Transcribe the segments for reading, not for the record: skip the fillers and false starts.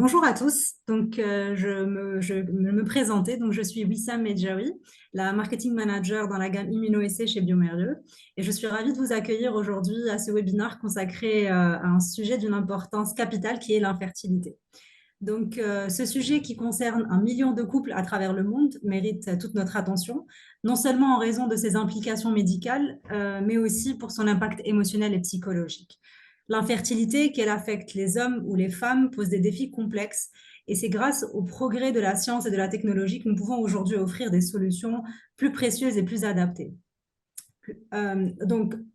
Bonjour à tous. Je me présenter. Donc, je suis Wissam Medjawi, la marketing manager dans la gamme Immuno-Essai chez Biomérieux. Et je suis ravie de vous accueillir aujourd'hui à ce webinaire consacré à un sujet d'une importance capitale qui est l'infertilité. Ce sujet qui concerne 1 million de couples à travers le monde mérite toute notre attention, non seulement en raison de ses implications médicales, mais aussi pour son impact émotionnel et psychologique. L'infertilité, qu'elle affecte les hommes ou les femmes, pose des défis complexes et c'est grâce au progrès de la science et de la technologie que nous pouvons aujourd'hui offrir des solutions plus précieuses et plus adaptées.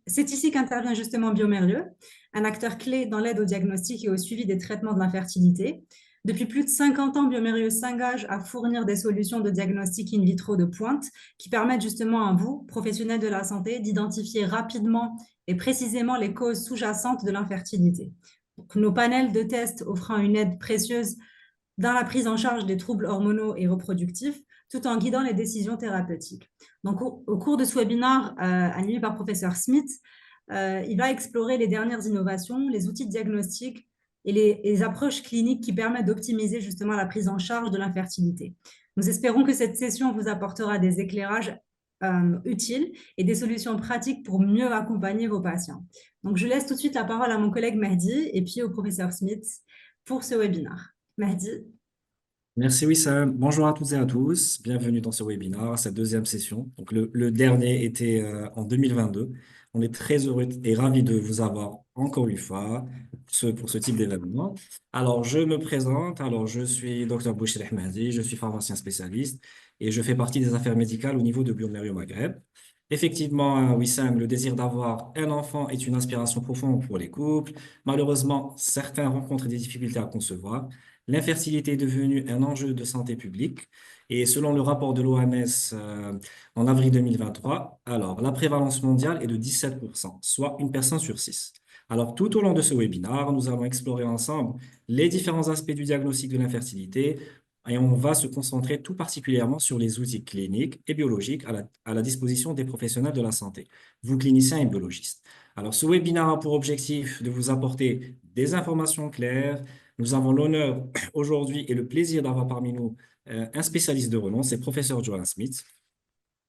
C'est ici qu'intervient justement Biomérieux, un acteur clé dans l'aide au diagnostic et au suivi des traitements de l'infertilité. Depuis plus de 50 ans, Biomérieux s'engage à fournir des solutions de diagnostic in vitro de pointe qui permettent justement à vous, professionnels de la santé, d'identifier rapidement et précisément les causes sous-jacentes de l'infertilité. Nos panels de tests offrant une aide précieuse dans la prise en charge des troubles hormonaux et reproductifs, tout en guidant les décisions thérapeutiques. Donc, au cours de ce webinaire animé par professeur Smith, il va explorer les dernières innovations, les outils de diagnostic et les approches cliniques qui permettent d'optimiser justement la prise en charge de l'infertilité. Nous espérons que cette session vous apportera des éclairages utiles et des solutions pratiques pour mieux accompagner vos patients. Donc, je laisse tout de suite la parole à mon collègue Mehdi et puis au professeur Smith pour ce webinaire. Mehdi. Merci Wissam. Bonjour à toutes et à tous. Bienvenue dans ce webinaire, cette deuxième session. Donc le dernier était en 2022. On est très heureux et ravis de vous avoir encore une fois pour ce type d'événement. Alors, je me présente. Alors, je suis Dr Bouchir Ahmadi, je suis pharmacien spécialiste et je fais partie des affaires médicales au niveau de Biomérieux Maghreb. Effectivement, Wissam, le désir d'avoir un enfant est une inspiration profonde pour les couples. Malheureusement, certains rencontrent des difficultés à concevoir. L'infertilité est devenue un enjeu de santé publique et selon le rapport de l'OMS en avril 2023, alors la prévalence mondiale est de 17%, soit une personne sur six. Alors tout au long de ce webinaire, nous allons explorer ensemble les différents aspects du diagnostic de l'infertilité et on va se concentrer tout particulièrement sur les outils cliniques et biologiques à la disposition des professionnels de la santé, vous cliniciens et biologistes. Alors ce webinaire a pour objectif de vous apporter des informations claires. Nous avons l'honneur aujourd'hui et le plaisir d'avoir parmi nous un spécialiste de renom, c'est professeur Joanne Smith.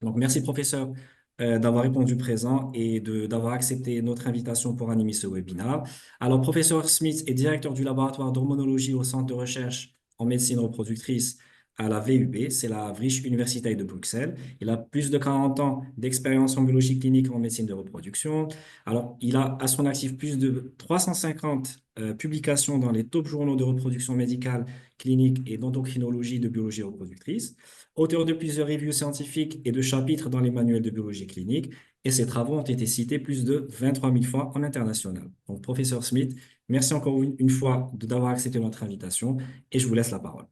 Donc, merci professeur d'avoir répondu présent et d'avoir accepté notre invitation pour animer ce webinaire. Alors, professeur Smith est directeur du laboratoire d'hormonologie au Centre de recherche en médecine reproductrice à la VUB, c'est la Vrije Universiteit de Bruxelles. Il a plus de 40 ans d'expérience en biologie clinique et en médecine de reproduction. Alors, il a à son actif plus de 350 publications dans les top journaux de reproduction médicale, clinique et d'endocrinologie de biologie reproductrice, auteur de plusieurs reviews scientifiques et de chapitres dans les manuels de biologie clinique, et ses travaux ont été cités plus de 23 000 fois en international. Donc, professeur Smith, merci encore une fois d'avoir accepté notre invitation et je vous laisse la parole.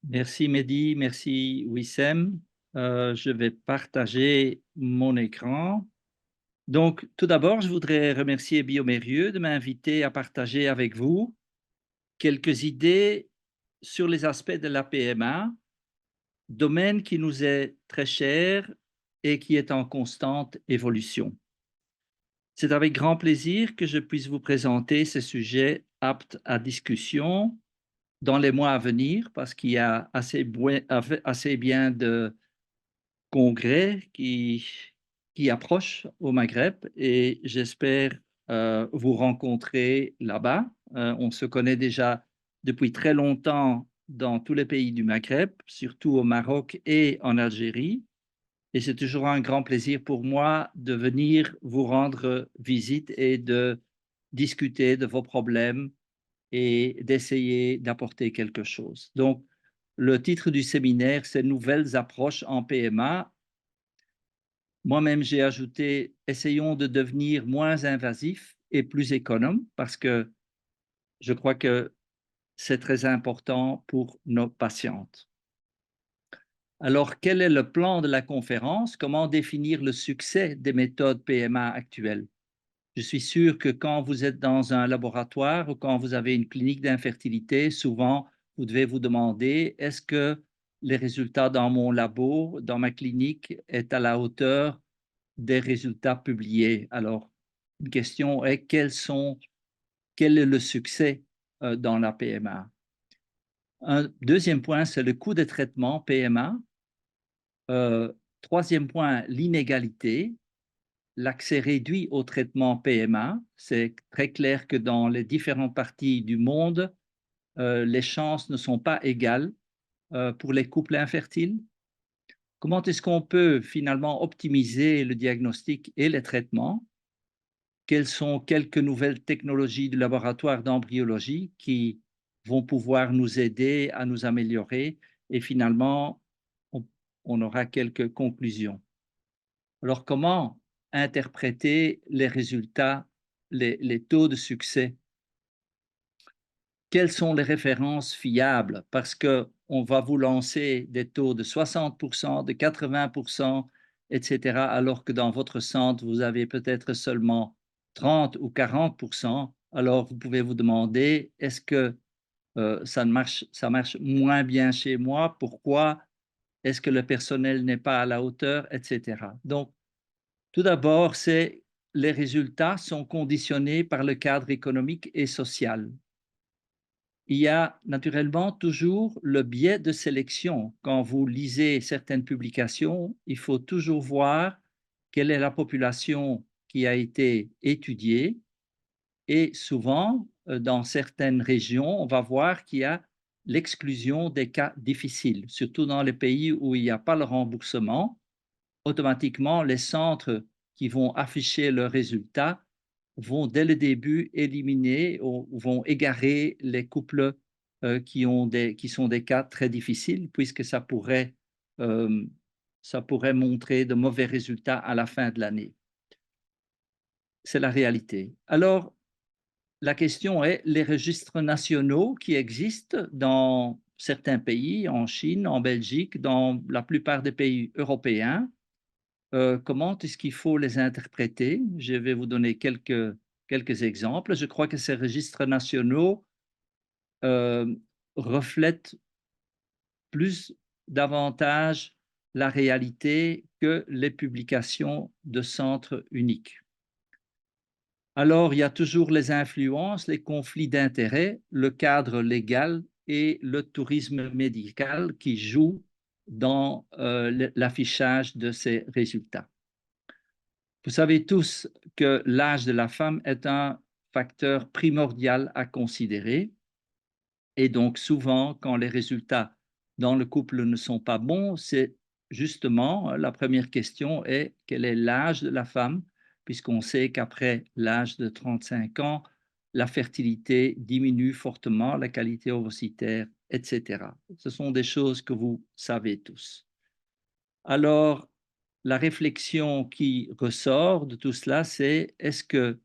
Merci Mehdi, merci Wissem. Je vais partager mon écran. Donc, tout d'abord, je voudrais remercier Biomérieux de m'inviter à partager avec vous quelques idées sur les aspects de la PMA, domaine qui nous est très cher et qui est en constante évolution. C'est avec grand plaisir que je puisse vous présenter ces sujets aptes à discussion dans les mois à venir, parce qu'il y a assez bien de congrès qui approchent au Maghreb et j'espère vous rencontrer là-bas. On se connaît déjà depuis très longtemps dans tous les pays du Maghreb, surtout au Maroc et en Algérie. Et c'est toujours un grand plaisir pour moi de venir vous rendre visite et de discuter de vos problèmes et d'essayer d'apporter quelque chose. Donc, le titre du séminaire, c'est Nouvelles approches en PMA. Moi-même, j'ai ajouté essayons de devenir moins invasifs et plus économes parce que je crois que c'est très important pour nos patientes. Alors, quel est le plan de la conférence? Comment définir le succès des méthodes PMA actuelles? Je suis sûr que quand vous êtes dans un laboratoire ou quand vous avez une clinique d'infertilité, souvent, vous devez vous demander, est-ce que les résultats dans mon labo, dans ma clinique, est à la hauteur des résultats publiés? Alors, une question est, quel est le succès dans la PMA. Un deuxième point, c'est le coût de traitement PMA. Troisième point, l'inégalité, l'accès réduit au traitement PMA. C'est très clair que dans les différentes parties du monde, les chances ne sont pas égales pour les couples infertiles. Comment est-ce qu'on peut finalement optimiser le diagnostic et les traitements? Quelles sont quelques nouvelles technologies du laboratoire d'embryologie qui vont pouvoir nous aider à nous améliorer? Et finalement, on aura quelques conclusions. Alors, comment interpréter les résultats, les taux de succès? Quelles sont les références fiables? Parce qu'on va vous lancer des taux de 60%, de 80%, etc., alors que dans votre centre, vous avez peut-être seulement 30 ou 40%. Alors, vous pouvez vous demander, est-ce que ça marche moins bien chez moi? Pourquoi? Est-ce que le personnel n'est pas à la hauteur, etc. Donc, tout d'abord, les résultats sont conditionnés par le cadre économique et social. Il y a naturellement toujours le biais de sélection. Quand vous lisez certaines publications, il faut toujours voir quelle est la population qui a été étudiée. Et souvent, dans certaines régions, on va voir qu'il y a l'exclusion des cas difficiles, surtout dans les pays où il n'y a pas le remboursement. Automatiquement, les centres qui vont afficher leurs résultats vont dès le début éliminer ou vont égarer les couples qui sont des cas très difficiles, puisque euh, ça pourrait montrer de mauvais résultats à la fin de l'année. C'est la réalité. Alors, la question est, les registres nationaux qui existent dans certains pays, en Chine, en Belgique, dans la plupart des pays européens, comment est-ce qu'il faut les interpréter? Je vais vous donner quelques exemples. Je crois que ces registres nationaux reflètent davantage la réalité que les publications de centres uniques. Alors, il y a toujours les influences, les conflits d'intérêts, le cadre légal et le tourisme médical qui jouent dans l'affichage de ces résultats. Vous savez tous que l'âge de la femme est un facteur primordial à considérer. Et donc, souvent, quand les résultats dans le couple ne sont pas bons, c'est justement la première question est quel est l'âge de la femme, puisqu'on sait qu'après l'âge de 35 ans, la fertilité diminue fortement, la qualité ovocytaire, etc. Ce sont des choses que vous savez tous. Alors, la réflexion qui ressort de tout cela, c'est est-ce que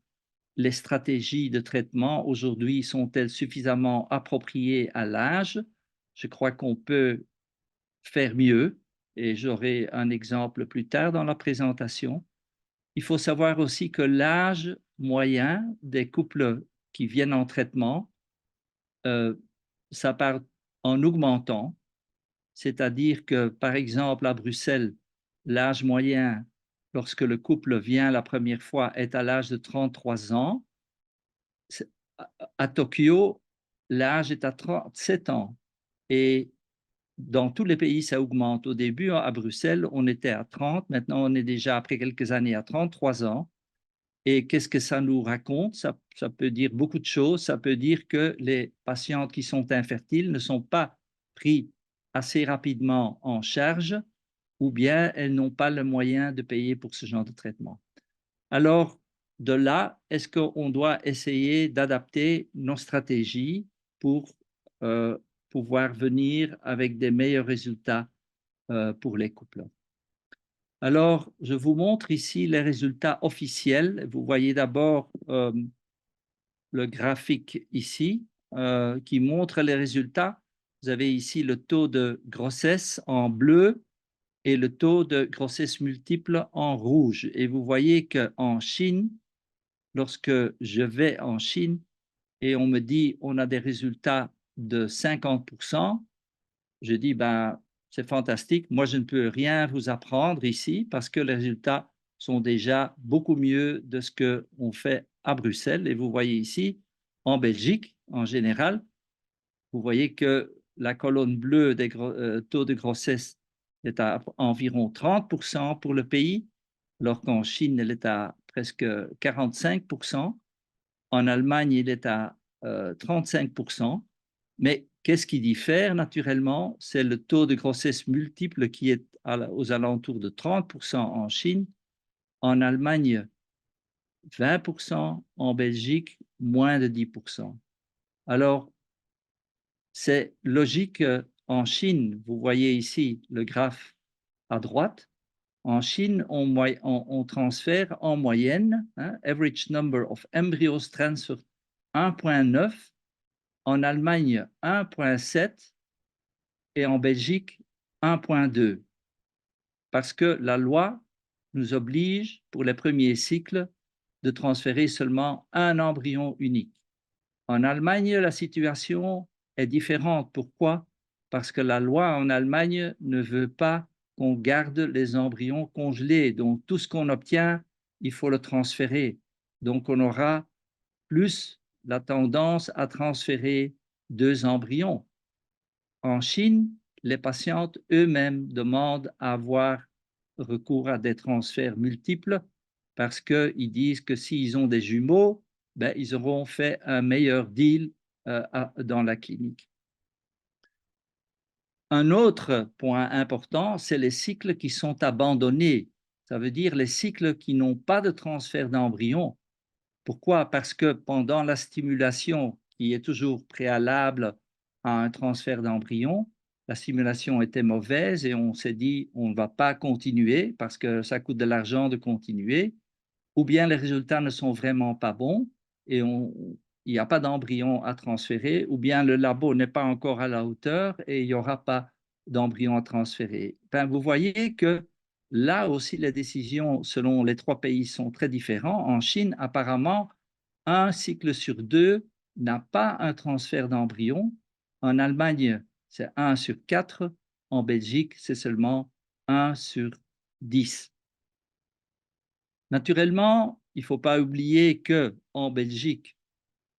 les stratégies de traitement aujourd'hui sont-elles suffisamment appropriées à l'âge? Je crois qu'on peut faire mieux et j'aurai un exemple plus tard dans la présentation. Il faut savoir aussi que l'âge moyen des couples qui viennent en traitement, ça part en augmentant, c'est-à-dire que, par exemple, à Bruxelles, l'âge moyen, lorsque le couple vient la première fois, est à l'âge de 33 ans. À Tokyo, l'âge est à 37 ans. Et dans tous les pays, ça augmente. Au début, à Bruxelles, on était à 30. Maintenant, on est déjà, après quelques années, à 33 ans. Et qu'est-ce que ça nous raconte? Ça peut dire beaucoup de choses. Ça peut dire que les patientes qui sont infertiles ne sont pas prises assez rapidement en charge ou bien elles n'ont pas le moyen de payer pour ce genre de traitement. Alors, de là, est-ce qu'on doit essayer d'adapter nos stratégies pour pouvoir venir avec des meilleurs résultats pour les couples? Alors, je vous montre ici les résultats officiels. Vous voyez d'abord le graphique ici qui montre les résultats. Vous avez ici le taux de grossesse en bleu et le taux de grossesse multiple en rouge. Et vous voyez qu'en Chine, lorsque je vais en Chine et on me dit on a des résultats de 50%, je dis ben, c'est fantastique, moi je ne peux rien vous apprendre ici parce que les résultats sont déjà beaucoup mieux de ce qu'on fait à Bruxelles. Et vous voyez ici, en Belgique, en général, vous voyez que la colonne bleue des taux de grossesse est à environ 30% pour le pays, alors qu'en Chine, elle est à presque 45%. En Allemagne, il est à 35%. Mais qu'est-ce qui diffère naturellement? C'est le taux de grossesse multiple qui est aux alentours de 30% en Chine. En Allemagne, 20%. En Belgique, moins de 10%. Alors, c'est logique en Chine, vous voyez ici le graphe à droite. En Chine, on transfère en moyenne, average number of embryos transferred 1,9, en Allemagne 1,7 et en Belgique 1,2. Parce que la loi nous oblige pour les premiers cycles de transférer seulement un embryon unique. En Allemagne, la situation est différente. Pourquoi? Parce que la loi en Allemagne ne veut pas qu'on garde les embryons congelés. Donc, tout ce qu'on obtient, il faut le transférer. Donc, on aura plus la tendance à transférer 2 embryons. En Chine, les patientes eux-mêmes demandent à avoir recours à des transferts multiples parce qu'ils disent que s'ils ont des jumeaux, ben, ils auront fait un meilleur deal dans la clinique. Un autre point important, c'est les cycles qui sont abandonnés. Ça veut dire les cycles qui n'ont pas de transfert d'embryon. Pourquoi? Parce que pendant la stimulation, qui est toujours préalable à un transfert d'embryon, la stimulation était mauvaise et on s'est dit on ne va pas continuer parce que ça coûte de l'argent de continuer, ou bien les résultats ne sont vraiment pas bons et il n'y a pas d'embryon à transférer, ou bien le labo n'est pas encore à la hauteur et il n'y aura pas d'embryon à transférer. Ben, vous voyez que là aussi, les décisions selon les 3 pays sont très différentes. En Chine, apparemment, un cycle sur 2 n'a pas un transfert d'embryon. En Allemagne, c'est 1 sur 4. En Belgique, c'est seulement 1 sur 10. Naturellement, il ne faut pas oublier qu'en Belgique,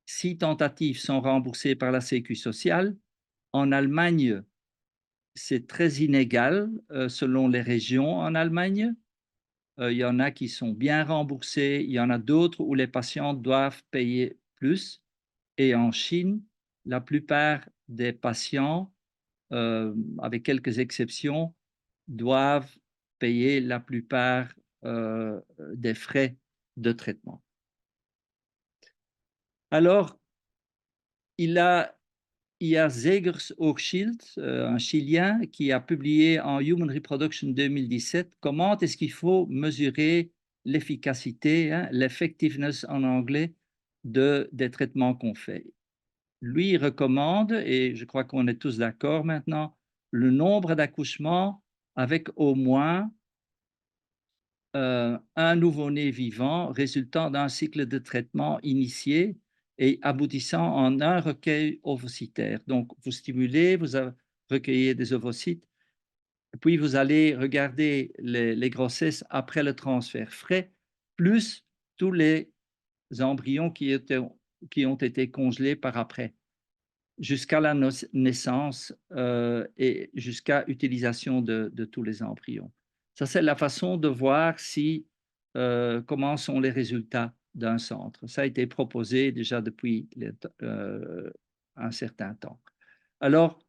6 tentatives sont remboursées par la Sécu sociale. En Allemagne, c'est très inégal selon les régions en Allemagne. Il y en a qui sont bien remboursés, il y en a d'autres où les patients doivent payer plus. Et en Chine, la plupart des patients, avec quelques exceptions, doivent payer la plupart des frais de traitement. Alors, il y a Zegers Hochschild, un Chilien, qui a publié en Human Reproduction 2017 comment est-ce qu'il faut mesurer l'efficacité, l'effectiveness en anglais, des traitements qu'on fait. Lui, il recommande, et je crois qu'on est tous d'accord maintenant, le nombre d'accouchements avec au moins un nouveau-né vivant résultant d'un cycle de traitement initié et aboutissant en un recueil ovocytaire. Donc, vous stimulez, vous recueillez des ovocytes, puis vous allez regarder les grossesses après le transfert frais, plus tous les embryons qui ont été congelés par après, jusqu'à la naissance et jusqu'à utilisation de tous les embryons. Ça, c'est la façon de voir comment sont les résultats d'un centre. Ça a été proposé déjà depuis un certain temps. Alors,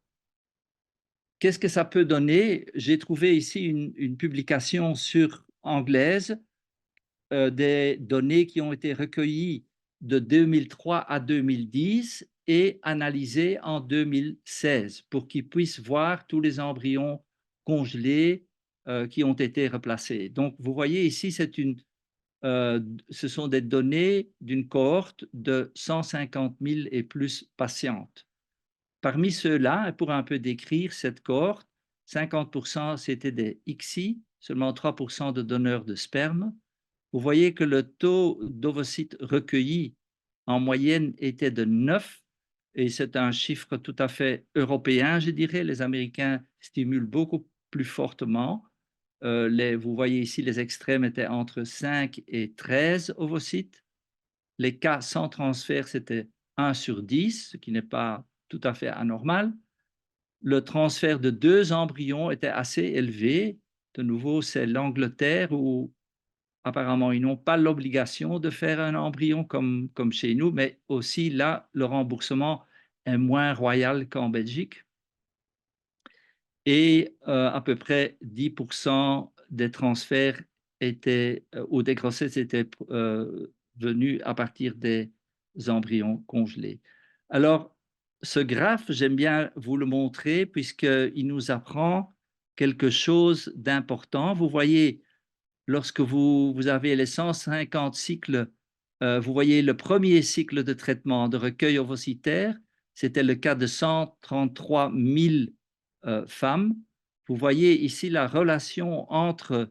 qu'est-ce que ça peut donner? J'ai trouvé ici une publication anglaise des données qui ont été recueillies de 2003 à 2010 et analysées en 2016 pour qu'ils puissent voir tous les embryons congelés qui ont été replacés. Donc, vous voyez ici, ce sont des données d'une cohorte de 150 000 et plus patientes. Parmi ceux-là, pour un peu décrire cette cohorte, 50% c'était des ICSI, seulement 3% de donneurs de sperme. Vous voyez que le taux d'ovocytes recueillis en moyenne était de 9, et c'est un chiffre tout à fait européen, je dirais. Les Américains stimulent beaucoup plus fortement. Vous voyez ici, les extrêmes étaient entre 5 et 13 ovocytes. Les cas sans transfert, c'était 1 sur 10, ce qui n'est pas tout à fait anormal. Le transfert de 2 embryons était assez élevé. De nouveau, c'est l'Angleterre où apparemment ils n'ont pas l'obligation de faire un embryon comme chez nous, mais aussi là, le remboursement est moins royal qu'en Belgique. Et à peu près 10% des transferts ou des grossesses étaient venus à partir des embryons congelés. Alors, ce graphe, j'aime bien vous le montrer puisqu'il nous apprend quelque chose d'important. Vous voyez, lorsque vous avez les 150 cycles, vous voyez le premier cycle de traitement de recueil ovocytaire, c'était le cas de 133 000 femmes. Vous voyez ici la relation entre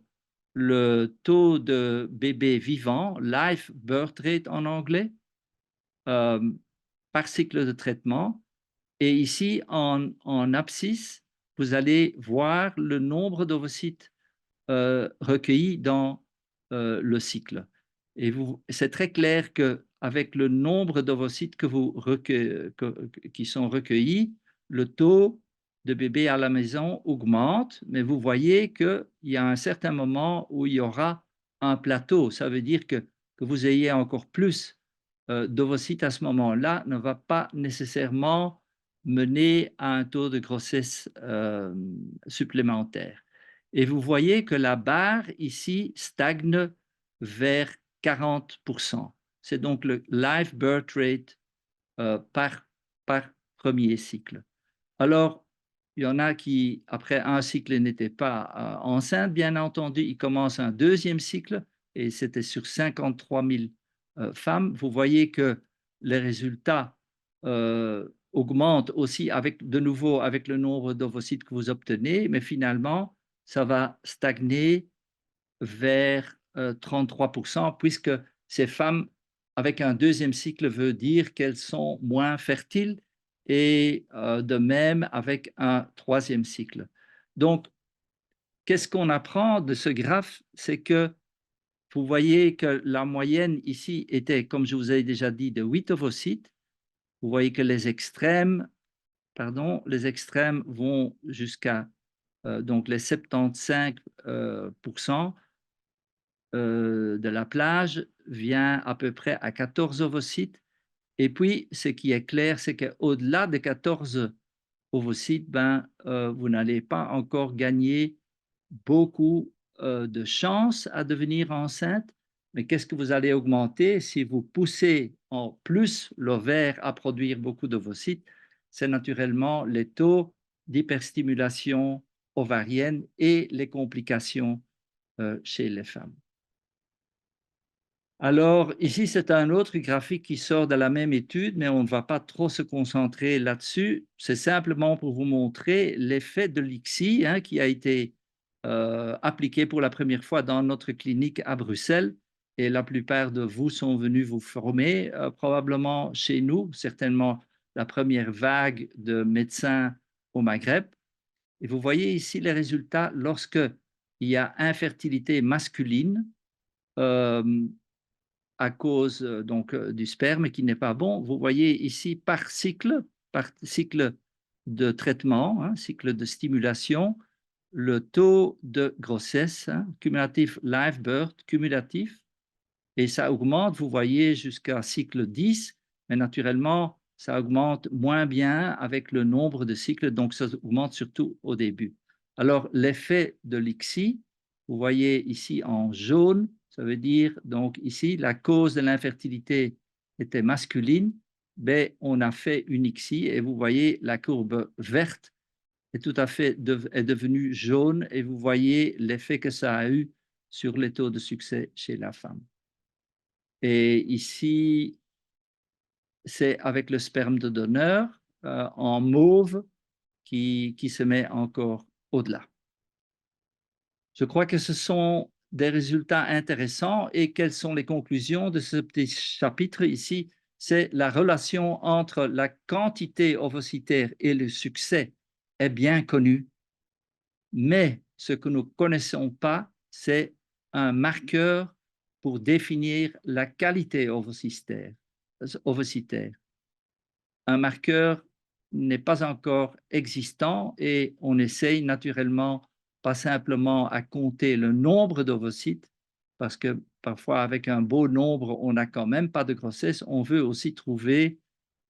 le taux de bébés vivants, live birth rate en anglais, euh, par cycle de traitement. Et ici, en abscisse, vous allez voir le nombre d'ovocytes recueillis dans le cycle. Et c'est très clair qu'avec le nombre d'ovocytes qui sont recueillis, le taux de bébés à la maison augmente, mais vous voyez qu'il y a un certain moment où il y aura un plateau. Ça veut dire que vous ayez encore plus d'ovocytes à ce moment-là ne va pas nécessairement mener à un taux de grossesse supplémentaire. Et vous voyez que la barre ici stagne vers 40%. C'est donc le live birth rate par premier cycle. Alors, il y en a qui, après un cycle, n'étaient pas enceintes, bien entendu. Ils commencent un deuxième cycle et c'était sur 53 000 femmes. Vous voyez que les résultats augmentent aussi de nouveau avec le nombre d'ovocytes que vous obtenez, mais finalement, ça va stagner vers 33%, puisque ces femmes avec un deuxième cycle veut dire qu'elles sont moins fertiles et de même avec un troisième cycle. Donc, qu'est-ce qu'on apprend de ce graphe? C'est que vous voyez que la moyenne ici était, comme je vous ai déjà dit, de 8 ovocytes. Vous voyez que les extrêmes vont jusqu'à donc les 75% de la plage vient à peu près à 14 ovocytes. Et puis, ce qui est clair, c'est qu'au-delà de 14 ovocytes, vous n'allez pas encore gagner beaucoup de chances à devenir enceinte. Mais qu'est-ce que vous allez augmenter si vous poussez en plus l'ovaire à produire beaucoup d'ovocytes? C'est naturellement les taux d'hyperstimulation ovarienne et les complications chez les femmes. Alors, ici, c'est un autre graphique qui sort de la même étude, mais on ne va pas trop se concentrer là-dessus. C'est simplement pour vous montrer l'effet de l'ICSI qui a été appliqué pour la première fois dans notre clinique à Bruxelles. Et la plupart de vous sont venus vous former, probablement chez nous, certainement la première vague de médecins au Maghreb. Et vous voyez ici les résultats lorsque il y a infertilité masculine, à cause du sperme qui n'est pas bon. Vous voyez ici par cycle de traitement, cycle de stimulation, le taux de grossesse, cumulatif live birth, cumulatif, et ça augmente, vous voyez, jusqu'à cycle 10, mais naturellement, ça augmente moins bien avec le nombre de cycles, donc ça augmente surtout au début. Alors, l'effet de l'ICSI, vous voyez ici en jaune, ça veut dire, donc ici, la cause de l'infertilité était masculine, mais on a fait une ICSI et vous voyez la courbe verte est tout à fait est devenue jaune et vous voyez l'effet que ça a eu sur les taux de succès chez la femme. Et ici, c'est avec le sperme de donneur en mauve qui se met encore au-delà. Je crois que ce sont des résultats intéressants et quelles sont les conclusions de ce petit chapitre ici? C'est la relation entre la quantité ovocytaire et le succès est bien connue, mais ce que nous ne connaissons pas, c'est un marqueur pour définir la qualité ovocytaire. un marqueur n'est pas encore existant et on essaye naturellement pas simplement à compter le nombre d'ovocytes, parce que parfois avec un beau nombre, on n'a quand même pas de grossesse. On veut aussi trouver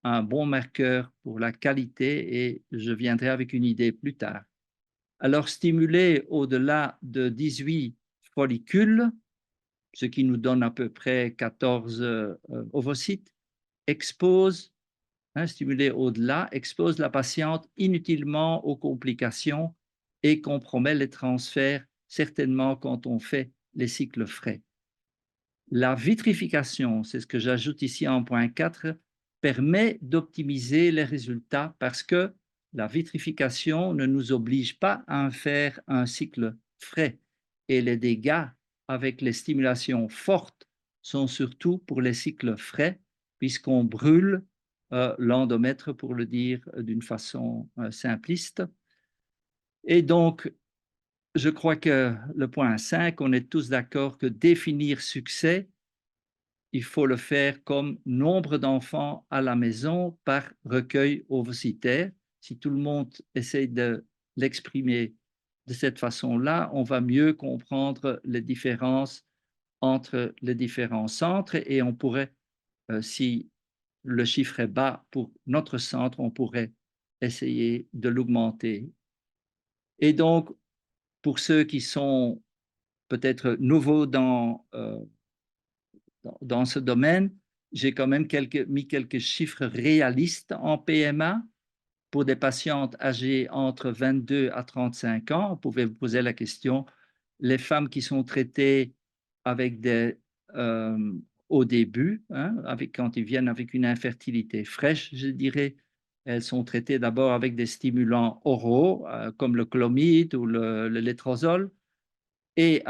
un bon marqueur pour la qualité et je viendrai avec une idée plus tard. Alors, stimuler au-delà de 18 follicules, ce qui nous donne à peu près 14 ovocytes, expose, stimuler au-delà, expose la patiente inutilement aux complications et compromet les transferts, certainement quand on fait les cycles frais. La vitrification, c'est ce que j'ajoute ici en point 4, permet d'optimiser les résultats parce que la vitrification ne nous oblige pas à faire un cycle frais et les dégâts avec les stimulations fortes sont surtout pour les cycles frais puisqu'on brûle l'endomètre, pour le dire d'une façon simpliste. Et donc, je crois que le point 5, on est tous d'accord que définir succès, il faut le faire comme nombre d'enfants à la maison par recueil ovocytaire. Si tout le monde essaie de l'exprimer de cette façon-là, on va mieux comprendre les différences entre les différents centres et on pourrait, si le chiffre est bas pour notre centre, on pourrait essayer de l'augmenter. Et donc, pour ceux qui sont peut-être nouveaux dans ce domaine, j'ai quand même mis quelques chiffres réalistes en PMA pour des patientes âgées entre 22 à 35 ans. Vous pouvez vous poser la question, les femmes qui sont traitées avec au début, quand ils viennent avec une infertilité fraîche, je dirais, elles sont traitées d'abord avec des stimulants oraux, comme le clomide ou le létrozole, et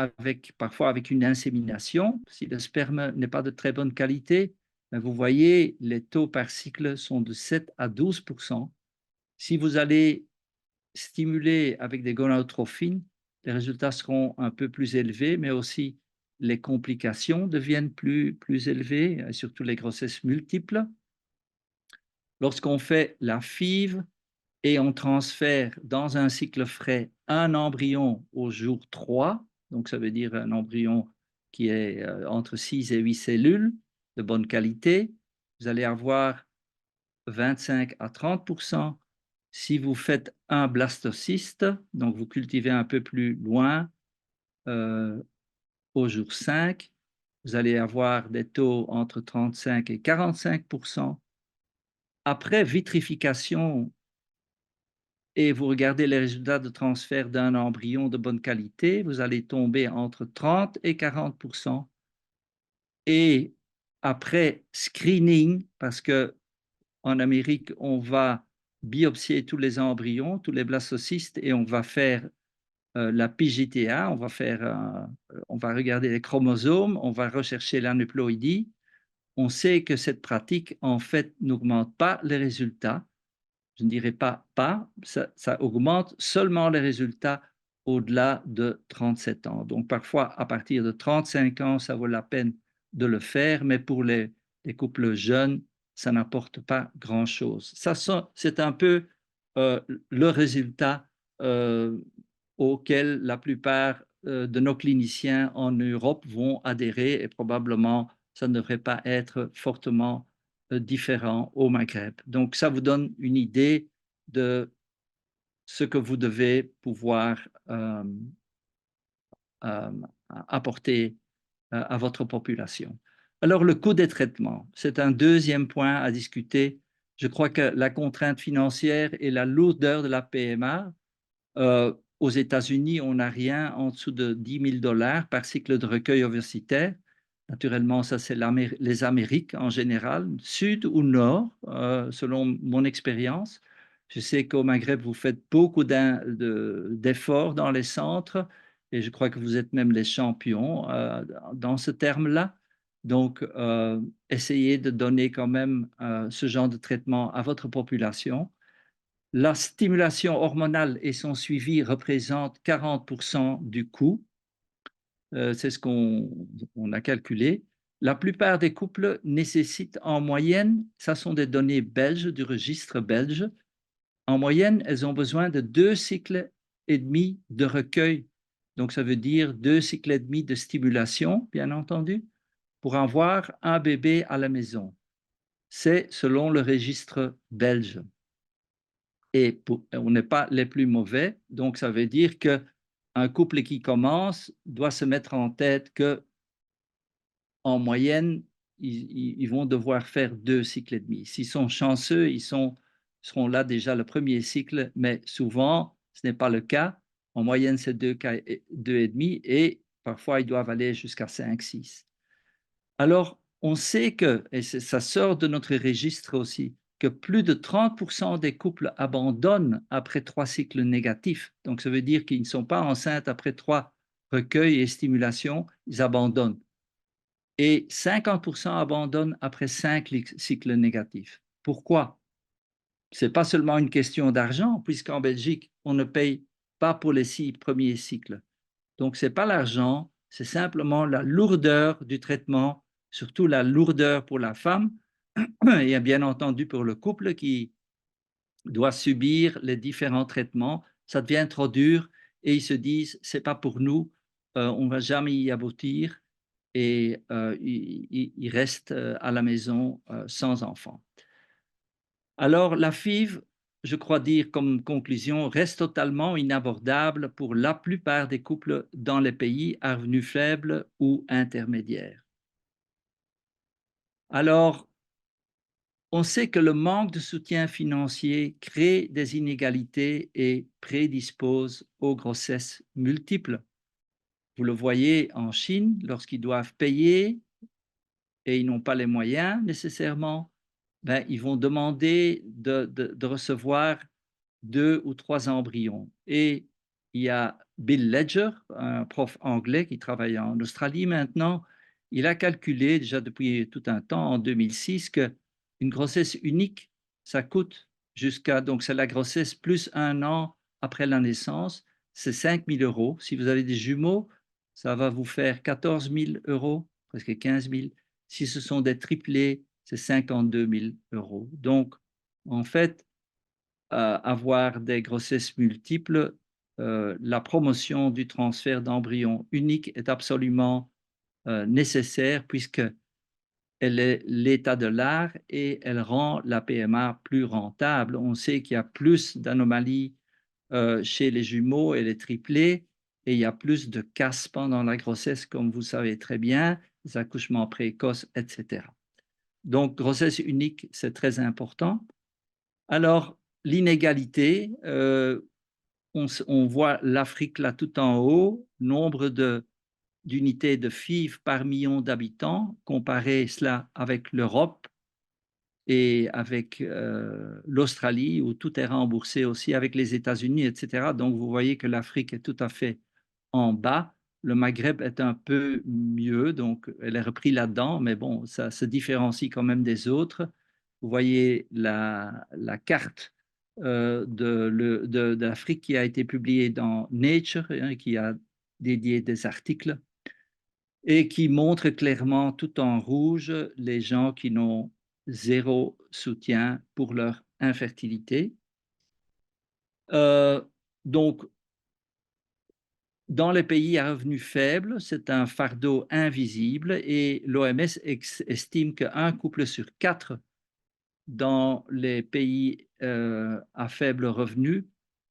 parfois avec une insémination. Si le sperme n'est pas de très bonne qualité, vous voyez, les taux par cycle sont de 7 à 12%. Si vous allez stimuler avec des gonadotrophines, les résultats seront un peu plus élevés, mais aussi les complications deviennent plus élevées, surtout les grossesses multiples. Lorsqu'on fait la FIV et on transfère dans un cycle frais un embryon au jour 3, donc ça veut dire un embryon qui est entre 6 et 8 cellules de bonne qualité, vous allez avoir 25 à 30%. Si vous faites un blastocyste, donc vous cultivez un peu plus loin au jour 5, vous allez avoir des taux entre 35 et 45%. Après vitrification, et vous regardez les résultats de transfert d'un embryon de bonne qualité, vous allez tomber entre 30 et 40%. Et après screening, parce que en Amérique, on va biopsier tous les embryons, tous les blastocystes, et on va faire la PGTA, on va regarder les chromosomes, on va rechercher l'aneuploïdie. On sait que cette pratique, en fait, n'augmente pas les résultats. Je ne dirais pas, ça augmente seulement les résultats au-delà de 37 ans. Donc, parfois, à partir de 35 ans, ça vaut la peine de le faire, mais pour les couples jeunes, ça n'apporte pas grand-chose. C'est un peu le résultat auquel la plupart de nos cliniciens en Europe vont adhérer et probablement, ça ne devrait pas être fortement différents au Maghreb. Donc, ça vous donne une idée de ce que vous devez pouvoir apporter à votre population. Alors, le coût des traitements, c'est un deuxième point à discuter. Je crois que la contrainte financière et la lourdeur de la PMA, aux États-Unis, on n'a rien en dessous de 10 000 $ par cycle de recueil ovocytaire. Naturellement, ça, c'est les Amériques en général, sud ou nord, selon mon expérience. Je sais qu'au Maghreb, vous faites beaucoup d'efforts dans les centres et je crois que vous êtes même les champions dans ce terme-là. Donc, essayez de donner quand même ce genre de traitement à votre population. La stimulation hormonale et son suivi représentent 40% du coût. C'est ce qu'on a calculé. la plupart des couples nécessitent en moyenne, ça sont des données belges, du registre belge, en moyenne, elles ont besoin de 2 cycles et demi de recueil. Donc, ça veut dire 2 cycles et demi de stimulation, bien entendu, pour avoir un bébé à la maison. C'est selon le registre belge. Et on n'est pas les plus mauvais, donc ça veut dire qu'un couple qui commence doit se mettre en tête que en moyenne, ils vont devoir faire 2 cycles et demi. S'ils sont chanceux, seront là déjà le premier cycle, mais souvent, ce n'est pas le cas. En moyenne, c'est 2 et demi et parfois, ils doivent aller jusqu'à 5, 6. Alors, on sait que, et ça sort de notre registre aussi, que plus de 30% des couples abandonnent après 3 cycles négatifs. Donc, ça veut dire qu'ils ne sont pas enceintes après 3 recueils et stimulations, ils abandonnent. Et 50% abandonnent après 5 cycles négatifs. Pourquoi? Ce n'est pas seulement une question d'argent, puisqu'en Belgique, on ne paye pas pour les 6 premiers cycles. Donc, ce n'est pas l'argent, c'est simplement la lourdeur du traitement, surtout la lourdeur pour la femme et bien entendu pour le couple qui doit subir les différents traitements. Ça devient trop dur et ils se disent, ce n'est pas pour nous, on ne va jamais y aboutir et ils restent à la maison sans enfant. Alors, la FIV, je crois dire comme conclusion, reste totalement inabordable pour la plupart des couples dans les pays à revenus faibles ou intermédiaires. Alors, on sait que le manque de soutien financier crée des inégalités et prédispose aux grossesses multiples. Vous le voyez en Chine, lorsqu'ils doivent payer et ils n'ont pas les moyens nécessairement, ben, ils vont demander de recevoir 2 ou 3 embryons. Et il y a Bill Ledger, un prof anglais qui travaille en Australie maintenant, il a calculé déjà depuis tout un temps, en 2006, qu'une grossesse unique, ça coûte donc c'est la grossesse plus 1 an après la naissance, c'est 5 000 €. Si vous avez des jumeaux, ça va vous faire 14 000 €, presque 15 000. Si ce sont des triplés, c'est 52 000 €. Donc, en fait, avoir des grossesses multiples, la promotion du transfert d'embryons uniques est absolument nécessaire puisqu'elle est l'état de l'art et elle rend la PMA plus rentable. On sait qu'il y a plus d'anomalies chez les jumeaux et les triplés et il y a plus de casse pendant la grossesse, comme vous savez très bien, les accouchements précoces, etc. Donc, grossesse unique, c'est très important. Alors, l'inégalité, on voit l'Afrique là tout en haut, nombre d'unités de FIV par million d'habitants, comparer cela avec l'Europe et avec l'Australie, où tout est remboursé aussi, avec les États-Unis, etc. Donc, vous voyez que l'Afrique est tout à fait en bas. Le Maghreb est un peu mieux, donc elle est reprise là-dedans, mais bon, ça se différencie quand même des autres. Vous voyez la carte de l'Afrique qui a été publiée dans Nature, hein, qui a dédié des articles et qui montre clairement tout en rouge les gens qui n'ont zéro soutien pour leur infertilité. Donc, dans les pays à revenus faibles, c'est un fardeau invisible et l'OMS estime qu'un couple sur 4 dans les pays à faible revenu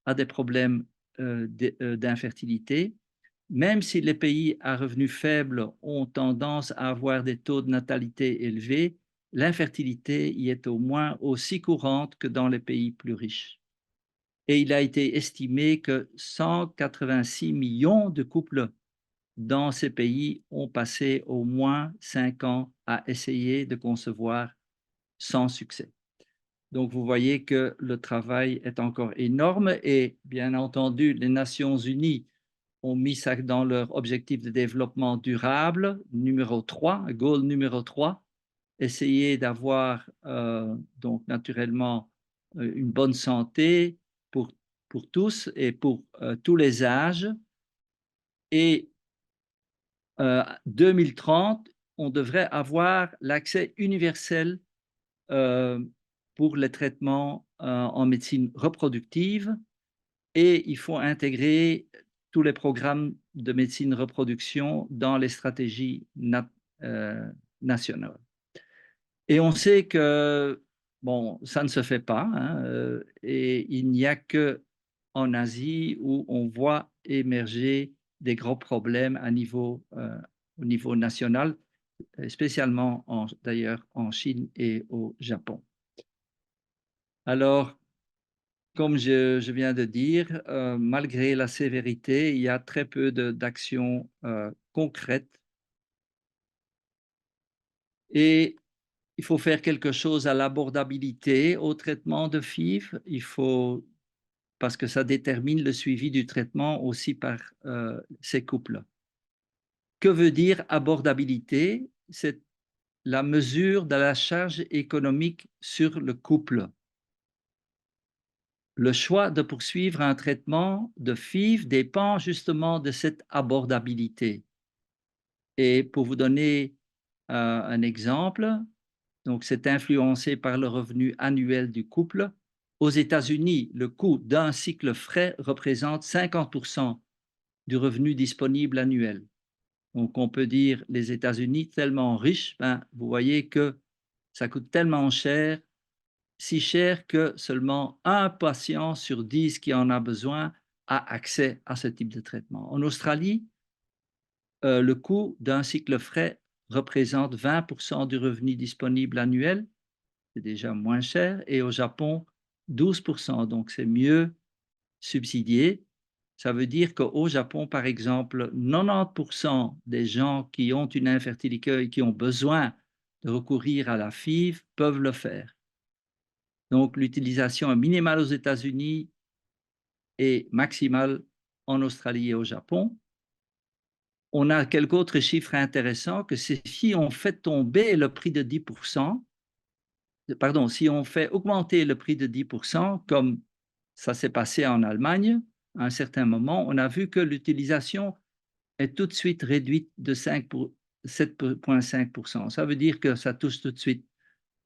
a des problèmes d'infertilité. Même si les pays à revenus faibles ont tendance à avoir des taux de natalité élevés, l'infertilité y est au moins aussi courante que dans les pays plus riches. Et il a été estimé que 186 millions de couples dans ces pays ont passé au moins 5 ans à essayer de concevoir sans succès. Donc, vous voyez que le travail est encore énorme et bien entendu, les Nations unies ont mis ça dans leur objectif de développement durable, numéro 3, goal numéro 3, essayer d'avoir donc naturellement une bonne santé pour tous et pour tous les âges. Et 2030, on devrait avoir l'accès universel pour les traitements en médecine reproductive et il faut intégrer tous les programmes de médecine reproduction dans les stratégies nationales. Et on sait que, bon, ça ne se fait pas, hein, et il n'y a qu'en Asie où on voit émerger des gros problèmes au niveau national, spécialement d'ailleurs en Chine et au Japon. Alors, comme je viens de dire, malgré la sévérité, il y a très peu d'actions concrètes et il faut faire quelque chose à l'abordabilité au traitement de FIV. Il faut, parce que ça détermine le suivi du traitement aussi par ces couples. Que veut dire abordabilité? C'est la mesure de la charge économique sur le couple. Le choix de poursuivre un traitement de FIV dépend justement de cette abordabilité. Et pour vous donner un exemple, donc c'est influencé par le revenu annuel du couple. Aux États-Unis, le coût d'un cycle frais représente 50% du revenu disponible annuel. Donc on peut dire les États-Unis tellement riches, ben, vous voyez que ça coûte tellement cher, si cher que seulement un patient sur 10 qui en a besoin a accès à ce type de traitement. En Australie, le coût d'un cycle frais représente 20% du revenu disponible annuel, c'est déjà moins cher, et au Japon, 12%, donc c'est mieux subsidié. Ça veut dire qu'au Japon, par exemple, 90% des gens qui ont une infertilité et qui ont besoin de recourir à la FIV peuvent le faire. Donc, l'utilisation est minimale aux États-Unis et maximale en Australie et au Japon. On a quelques autres chiffres intéressants que si on fait tomber le prix de 10%, pardon, si on fait augmenter le prix de 10%, comme ça s'est passé en Allemagne, à un certain moment, on a vu que l'utilisation est tout de suite réduite de 7,5%. Ça veut dire que ça touche tout de suite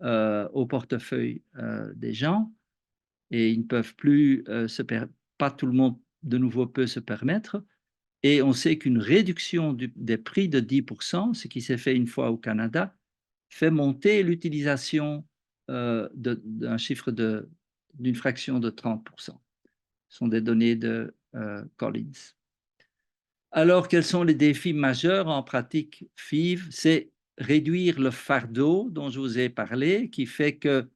au portefeuille des gens et ils ne peuvent plus pas tout le monde de nouveau peut se permettre. Et on sait qu'une réduction des prix de 10%, ce qui s'est fait une fois au Canada, fait monter l'utilisation d'un chiffre d'une fraction de 30%. Ce sont des données de Collins. Alors, quels sont les défis majeurs en pratique FIV? C'est réduire le fardeau dont je vous ai parlé, qui fait que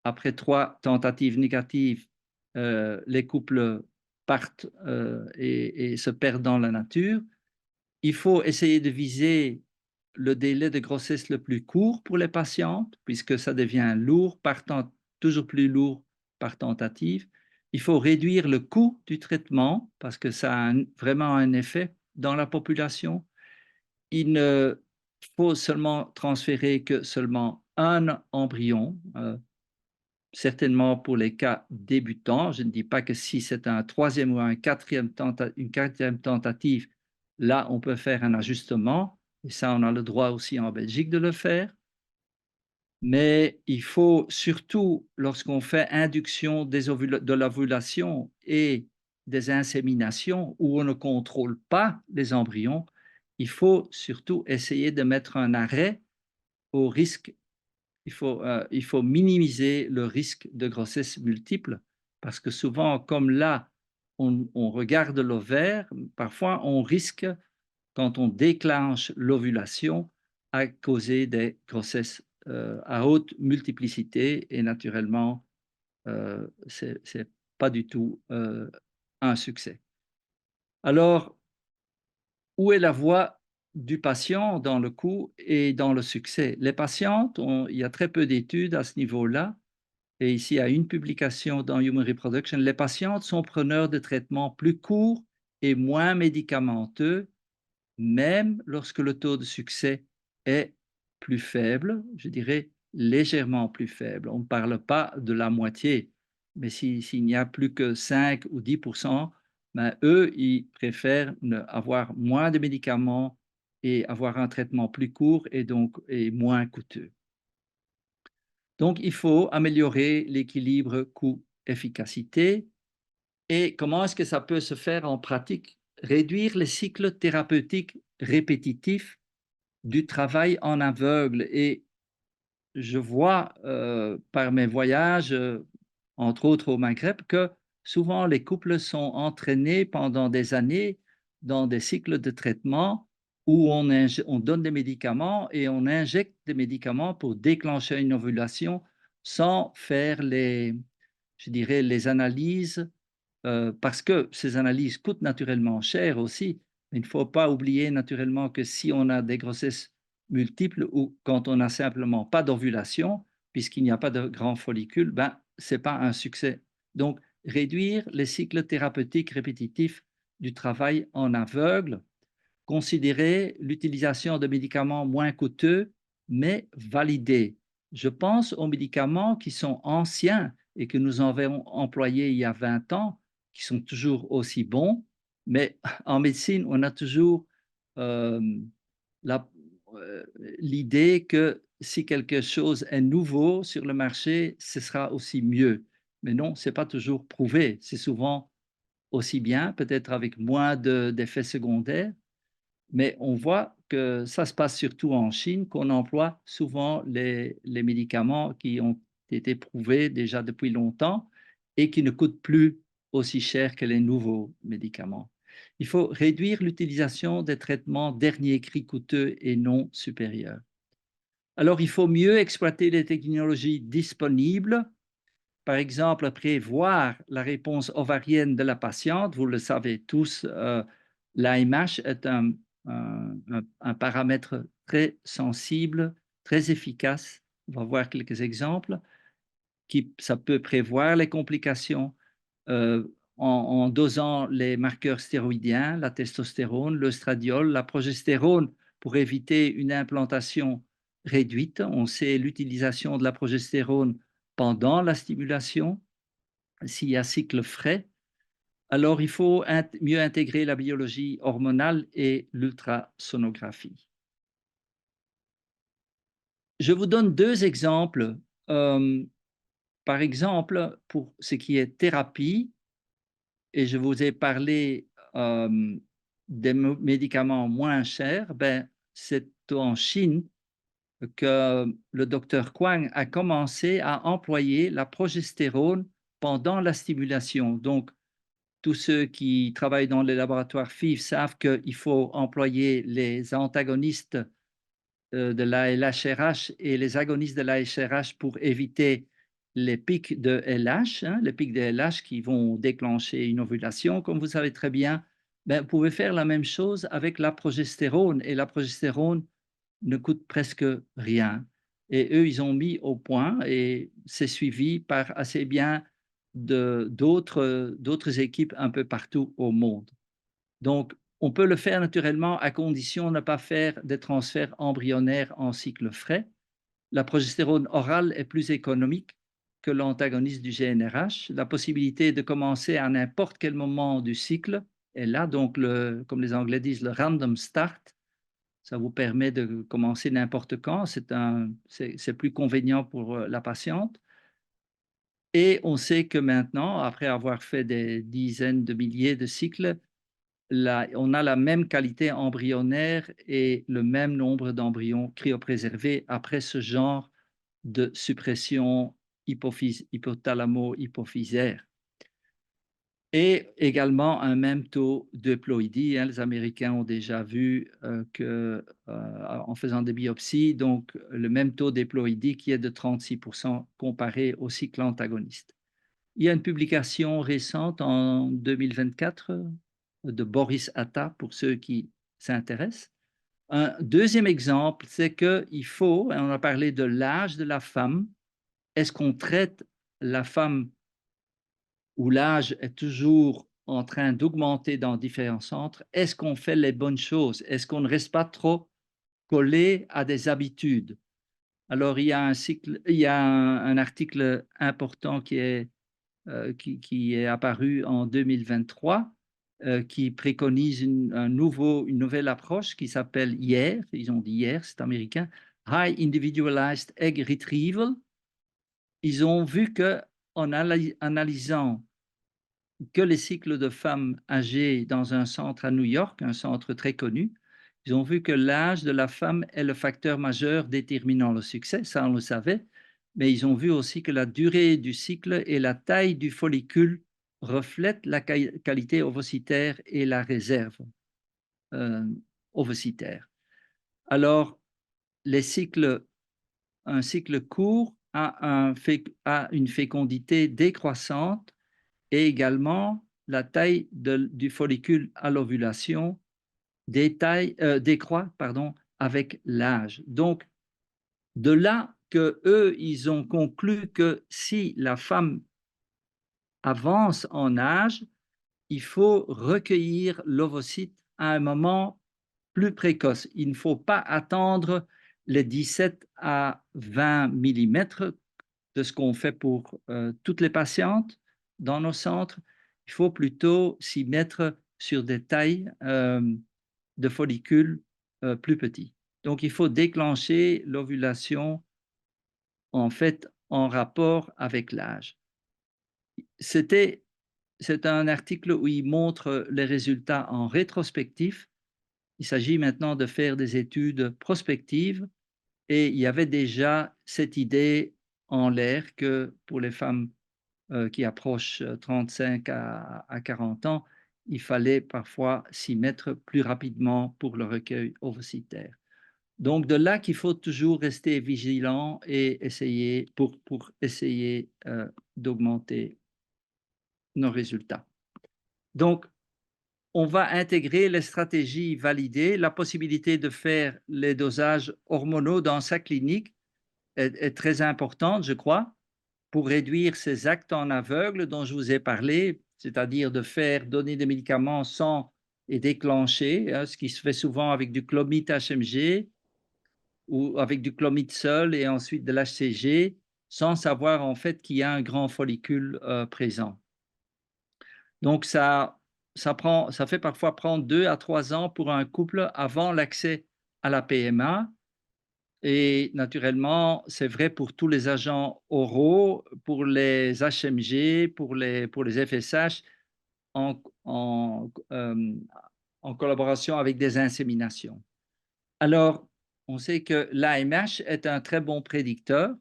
après 3 tentatives négatives, les couples partent et se perdent dans la nature. Il faut essayer de viser le délai de grossesse le plus court pour les patientes, puisque ça devient lourd, toujours plus lourd par tentative. Il faut réduire le coût du traitement, parce que ça a vraiment un effet dans la population. Il ne faut seulement transférer que seulement un embryon, certainement pour les cas débutants. Je ne dis pas que si c'est un troisième ou une quatrième tentative, là, on peut faire un ajustement. Et ça, on a le droit aussi en Belgique de le faire. Mais il faut surtout, lorsqu'on fait induction de l'ovulation et des inséminations où on ne contrôle pas les embryons, il faut surtout essayer de mettre un arrêt au risque. Il faut minimiser le risque de grossesse multiple parce que souvent, comme là, on regarde l'ovaire, parfois on risque, quand on déclenche l'ovulation, à causer des grossesses à haute multiplicité et naturellement, ce n'est pas du tout un succès. Alors, où est la voie du patient dans le coût et dans le succès? Les patientes, il y a très peu d'études à ce niveau-là. Et ici, il y a une publication dans Human Reproduction. Les patientes sont preneurs de traitements plus courts et moins médicamenteux, même lorsque le taux de succès est plus faible, je dirais légèrement plus faible. On ne parle pas de la moitié, mais s'il n'y a plus que 5 ou 10%, ben, eux, ils préfèrent avoir moins de médicaments et avoir un traitement plus court et moins coûteux. Donc, il faut améliorer l'équilibre coût-efficacité. Et comment est-ce que ça peut se faire en pratique? Réduire les cycles thérapeutiques répétitifs du travail en aveugle. Et je vois par mes voyages, entre autres au Maghreb, que souvent les couples sont entraînés pendant des années dans des cycles de traitement où on donne des médicaments et on injecte des médicaments pour déclencher une ovulation sans faire je dirais, les analyses, parce que ces analyses coûtent naturellement cher aussi. Il ne faut pas oublier naturellement que si on a des grossesses multiples ou quand on n'a simplement pas d'ovulation, puisqu'il n'y a pas de grands follicules, ben, ce n'est pas un succès. Donc, réduire les cycles thérapeutiques répétitifs du travail en aveugle, considérer l'utilisation de médicaments moins coûteux, mais validés. Je pense aux médicaments qui sont anciens et que nous avons employés il y a 20 ans, qui sont toujours aussi bons, mais en médecine, on a toujours euh, la- l'idée que si quelque chose est nouveau sur le marché, ce sera aussi mieux. Mais non, ce n'est pas toujours prouvé. C'est souvent aussi bien, peut-être avec moins d'effets secondaires, mais on voit que ça se passe surtout en Chine, qu'on emploie souvent les médicaments qui ont été prouvés déjà depuis longtemps et qui ne coûtent plus aussi cher que les nouveaux médicaments. Il faut réduire l'utilisation des traitements dernier cri coûteux et non supérieurs. Alors, il faut mieux exploiter les technologies disponibles. Par exemple, prévoir la réponse ovarienne de la patiente. Vous le savez tous, l'AMH est un paramètre très sensible, très efficace. On va voir quelques exemples. Ça peut prévoir les complications en dosant les marqueurs stéroïdiens, la testostérone, l'œstradiol, la progestérone pour éviter une implantation réduite. On sait l'utilisation de la progestérone pendant la stimulation, s'il y a cycle frais. Alors, il faut mieux intégrer la biologie hormonale et l'ultrasonographie. Je vous donne deux exemples. Par exemple, pour ce qui est thérapie, et je vous ai parlé des médicaments moins chers, ben, c'est en Chine que le docteur Kwang a commencé à employer la progestérone pendant la stimulation. Donc, tous ceux qui travaillent dans les laboratoires FIV savent qu'il faut employer les antagonistes de la LHRH et les agonistes de la LHRH pour éviter les pics de LH, les pics de LH qui vont déclencher une ovulation, comme vous savez très bien. Ben, vous pouvez faire la même chose avec la progestérone et la progestérone ne coûte presque rien. Et eux, ils ont mis au point et c'est suivi par assez bien d'autres équipes un peu partout au monde. Donc, on peut le faire naturellement à condition de ne pas faire des transferts embryonnaires en cycle frais. La progestérone orale est plus économique que l'antagoniste du GnRH. La possibilité de commencer à n'importe quel moment du cycle est là, donc comme les Anglais disent, le random start. Ça vous permet de commencer n'importe quand. C'est plus convenient pour la patiente. Et on sait que maintenant, après avoir fait des dizaines de milliers de cycles, on a la même qualité embryonnaire et le même nombre d'embryons cryopréservés après ce genre de suppression hypothalamo-hypophysaire. Et également un même taux d'euploïdie. Les Américains ont déjà vu en faisant des biopsies, donc le même taux d'éploïdie qui est de 36% comparé au cycle antagoniste. Il y a une publication récente en 2024 de Boris Atta pour ceux qui s'intéressent. Un deuxième exemple, c'est qu'il faut, on a parlé de l'âge de la femme, est-ce qu'on traite la femme où l'âge est toujours en train d'augmenter dans différents centres, est-ce qu'on fait les bonnes choses? Est-ce qu'on ne reste pas trop collé à des habitudes? Alors, il y a un article important qui est apparu en 2023 qui préconise une nouvelle approche qui s'appelle IAIR, ils ont dit IAIR, c'est américain, High Individualized Egg Retrieval. Ils ont vu qu'en analysant que les cycles de femmes âgées dans un centre à New York, un centre très connu, ils ont vu que l'âge de la femme est le facteur majeur déterminant le succès, ça on le savait, mais ils ont vu aussi que la durée du cycle et la taille du follicule reflètent la qualité ovocytaire et la réserve ovocytaire. Alors, un cycle court a une fécondité décroissante et également la taille du follicule à l'ovulation décroît avec l'âge. Donc, de là que eux, ils ont conclu que si la femme avance en âge, il faut recueillir l'ovocyte à un moment plus précoce. Il ne faut pas attendre les 17 à 20 mm de ce qu'on fait pour toutes les patientes dans nos centres. Il faut plutôt s'y mettre sur des tailles de follicules plus petits. Donc, il faut déclencher l'ovulation en fait en rapport avec l'âge. C'est un article où il montre les résultats en rétrospectif. Il s'agit maintenant de faire des études prospectives et il y avait déjà cette idée en l'air que pour les femmes qui approchent 35 à 40 ans, il fallait parfois s'y mettre plus rapidement pour le recueil ovocytaire. Donc, de là qu'il faut toujours rester vigilant et essayer pour essayer d'augmenter nos résultats. Donc, on va intégrer les stratégies validées. La possibilité de faire les dosages hormonaux dans sa clinique est très importante, je crois, pour réduire ces actes en aveugle dont je vous ai parlé, c'est-à-dire de faire donner des médicaments sans et déclencher, hein, ce qui se fait souvent avec du clomid HMG ou avec du clomid seul et ensuite de l'HCG, sans savoir en fait qu'il y a un grand follicule présent. Donc, ça fait parfois prendre 2 à 3 ans pour un couple avant l'accès à la PMA. Et naturellement, c'est vrai pour tous les agents oraux, pour les HMG, pour les FSH, en, en, en collaboration avec des inséminations. Alors, on sait que l'AMH est un très bon prédicteur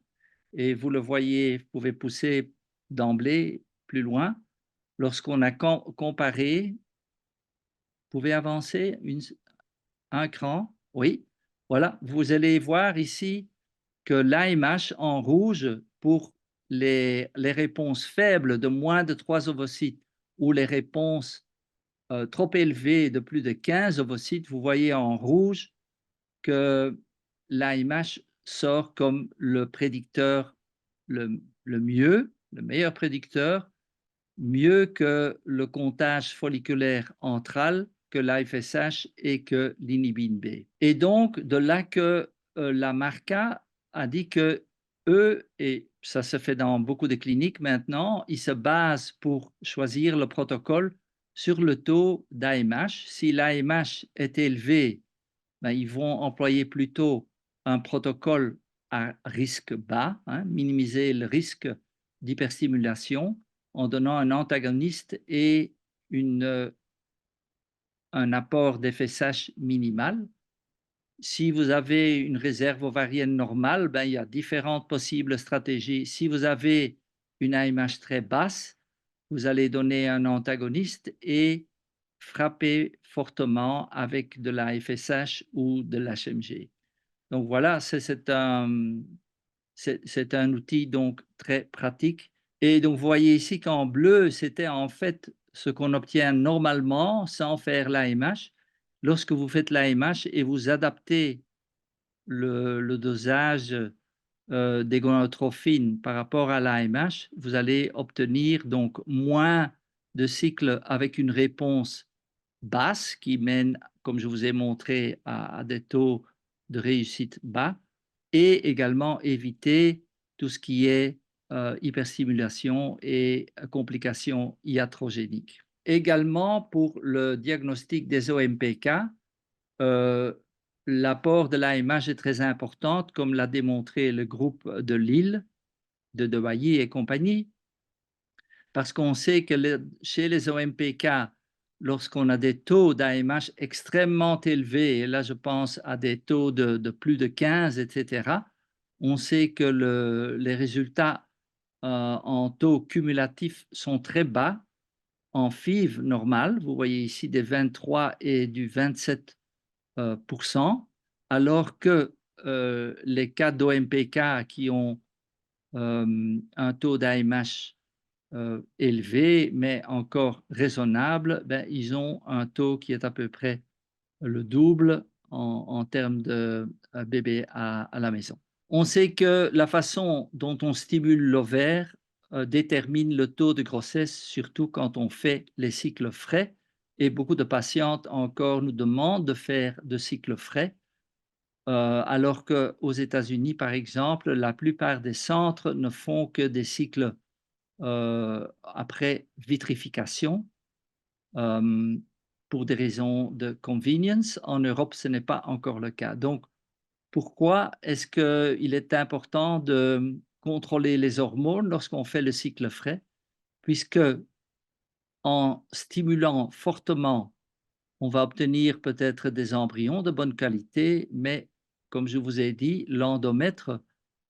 et vous le voyez, vous pouvez pousser d'emblée plus loin. Lorsqu'on a comparé, vous pouvez avancer un cran, oui, voilà, vous allez voir ici que l'AMH en rouge pour les réponses faibles de moins de 3 ovocytes ou les réponses trop élevées de plus de 15 ovocytes, vous voyez en rouge que l'AMH sort comme le prédicteur le meilleur prédicteur, mieux que le comptage folliculaire antral, que l'AFSH et que l'inhibin B. Et donc, de là que la MARCA a dit que eux, et ça se fait dans beaucoup de cliniques maintenant, ils se basent pour choisir le protocole sur le taux d'AMH. Si l'AMH est élevé, ben, ils vont employer plutôt un protocole à risque bas, hein, minimiser le risque d'hyperstimulation en donnant un antagoniste et un apport d'FSH minimal. Si vous avez une réserve ovarienne normale, ben, il y a différentes possibles stratégies. Si vous avez une AMH très basse, vous allez donner un antagoniste et frapper fortement avec de la FSH ou de l'HMG. Donc voilà, c'est un outil donc très pratique. Et donc vous voyez ici qu'en bleu, c'était en fait ce qu'on obtient normalement sans faire l'AMH. Lorsque vous faites l'AMH et vous adaptez le dosage des gonadotrophines par rapport à l'AMH, vous allez obtenir donc moins de cycles avec une réponse basse qui mène, comme je vous ai montré, à des taux de réussite bas et également éviter tout ce qui est hyperstimulation et complications iatrogéniques. également pour le diagnostic des OMPK, l'apport de l'AMH est très important, comme l'a démontré le groupe de Lille, de Dewailly et compagnie, parce qu'on sait que chez les OMPK, lorsqu'on a des taux d'AMH extrêmement élevés, et là je pense à des taux de plus de 15, etc., on sait que les résultats en taux cumulatif sont très bas. En FIV normal, vous voyez ici des 23 et du 27 alors que les cas d'OMPK qui ont un taux d'AMH élevé, mais encore raisonnable, ben, ils ont un taux qui est à peu près le double en termes de bébés à la maison. On sait que la façon dont on stimule l'ovaire détermine le taux de grossesse, surtout quand on fait les cycles frais. Et beaucoup de patientes encore nous demandent de faire de cycles frais, alors qu'aux États-Unis, par exemple, la plupart des centres ne font que des cycles après vitrification pour des raisons de convenience. En Europe, ce n'est pas encore le cas. Donc, pourquoi est-ce qu'il est important de contrôler les hormones lorsqu'on fait le cycle frais? Puisque en stimulant fortement, on va obtenir peut-être des embryons de bonne qualité, mais comme je vous ai dit, l'endomètre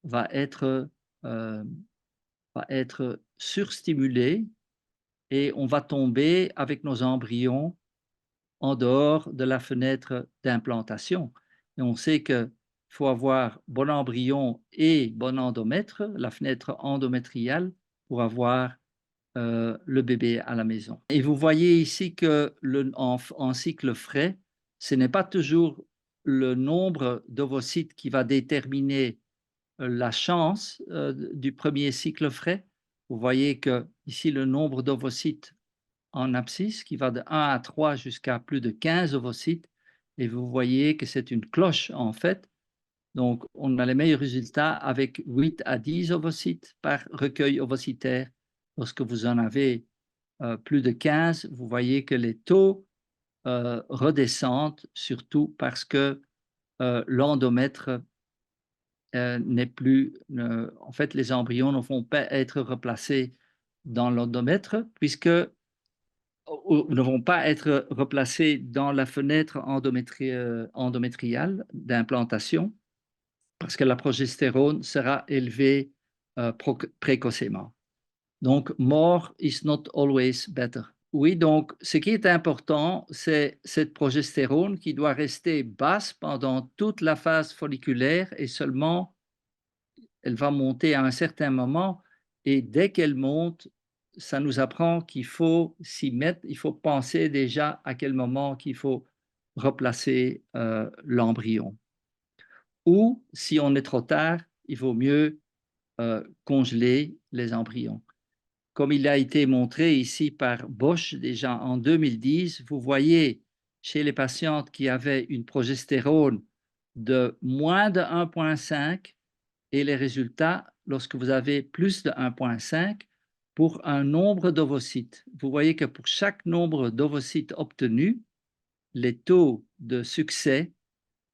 va être, euh, va être surstimulé et on va tomber avec nos embryons en dehors de la fenêtre d'implantation. Et on sait qu'il faut avoir bon embryon et bon endomètre, la fenêtre endométriale, pour avoir le bébé à la maison. Et vous voyez ici que en cycle frais, ce n'est pas toujours le nombre d'ovocytes qui va déterminer la chance du premier cycle frais. Vous voyez que ici le nombre d'ovocytes en abscisse qui va de 1 à 3 jusqu'à plus de 15 ovocytes. Et vous voyez que c'est une cloche en fait. Donc, on a les meilleurs résultats avec 8 à 10 ovocytes par recueil ovocytaire. Lorsque vous en avez plus de 15, vous voyez que les taux redescendent, surtout parce que l'endomètre n'est plus, en fait, les embryons ne vont pas être replacés dans l'endomètre, puisque ne vont pas être replacés dans la fenêtre endométriale d'implantation, parce que la progestérone sera élevée précocement. Donc, more is not always better. Oui, donc, ce qui est important, c'est cette progestérone qui doit rester basse pendant toute la phase folliculaire et seulement elle va monter à un certain moment et dès qu'elle monte, ça nous apprend qu'il faut s'y mettre, il faut penser déjà à quel moment qu'il faut replacer l'embryon. Ou si on est trop tard, il vaut mieux congeler les embryons. Comme il a été montré ici par Bosch déjà en 2010, vous voyez chez les patientes qui avaient une progestérone de moins de 1,5 et les résultats lorsque vous avez plus de 1,5 pour un nombre d'ovocytes. Vous voyez que pour chaque nombre d'ovocytes obtenus, les taux de succès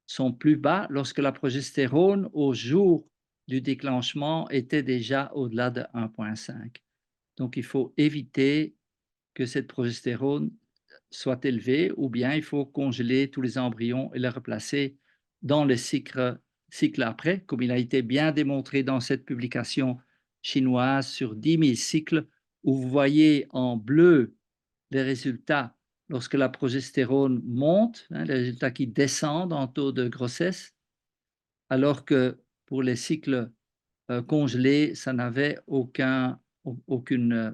sont plus bas lorsque la progestérone au jour du déclenchement était déjà au-delà de 1,5. Donc, il faut éviter que cette progestérone soit élevée ou bien il faut congeler tous les embryons et les replacer dans le cycle après, comme il a été bien démontré dans cette publication chinoise sur 10 000 cycles, où vous voyez en bleu les résultats lorsque la progestérone monte, les résultats qui descendent en taux de grossesse, alors que pour les cycles congelés, ça n'avait aucune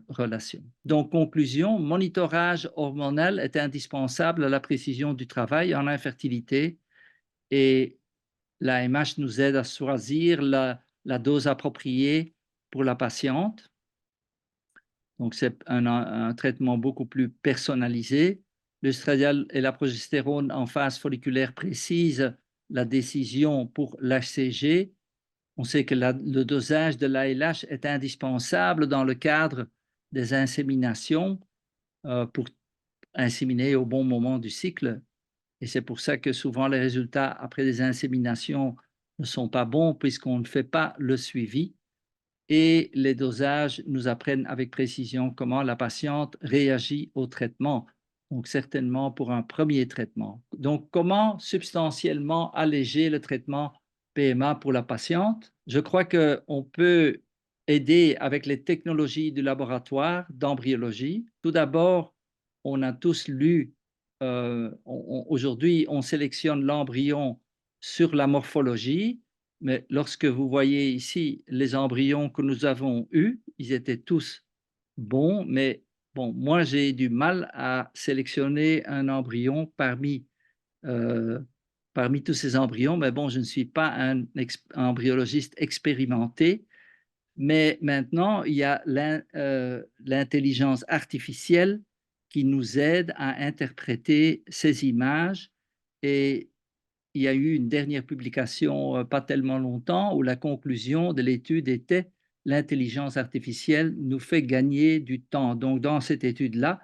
relation. Donc, conclusion, monitorage hormonal est indispensable à la précision du travail en infertilité et l'AMH nous aide à choisir la dose appropriée pour la patiente. Donc, c'est un traitement beaucoup plus personnalisé. L'œstradiol et la progestérone en phase folliculaire précisent la décision pour l'HCG. On sait que le dosage de l'ALH est indispensable dans le cadre des inséminations pour inséminer au bon moment du cycle. Et c'est pour ça que souvent les résultats après des inséminations ne sont pas bons puisqu'on ne fait pas le suivi. Et les dosages nous apprennent avec précision comment la patiente réagit au traitement. Donc, certainement pour un premier traitement. Donc, comment substantiellement alléger le traitement PMA pour la patiente? Je crois qu'on peut aider avec les technologies du laboratoire d'embryologie. Tout d'abord, on a tous lu, aujourd'hui, on sélectionne l'embryon sur la morphologie, mais lorsque vous voyez ici les embryons que nous avons eus, ils étaient tous bons, mais bon, moi j'ai du mal à sélectionner un embryon parmi tous ces embryons, mais bon, je ne suis pas un embryologiste expérimenté, mais maintenant il y a l'intelligence artificielle qui nous aide à interpréter ces images et il y a eu une dernière publication pas tellement longtemps où la conclusion de l'étude était l'intelligence artificielle nous fait gagner du temps. Donc, dans cette étude-là,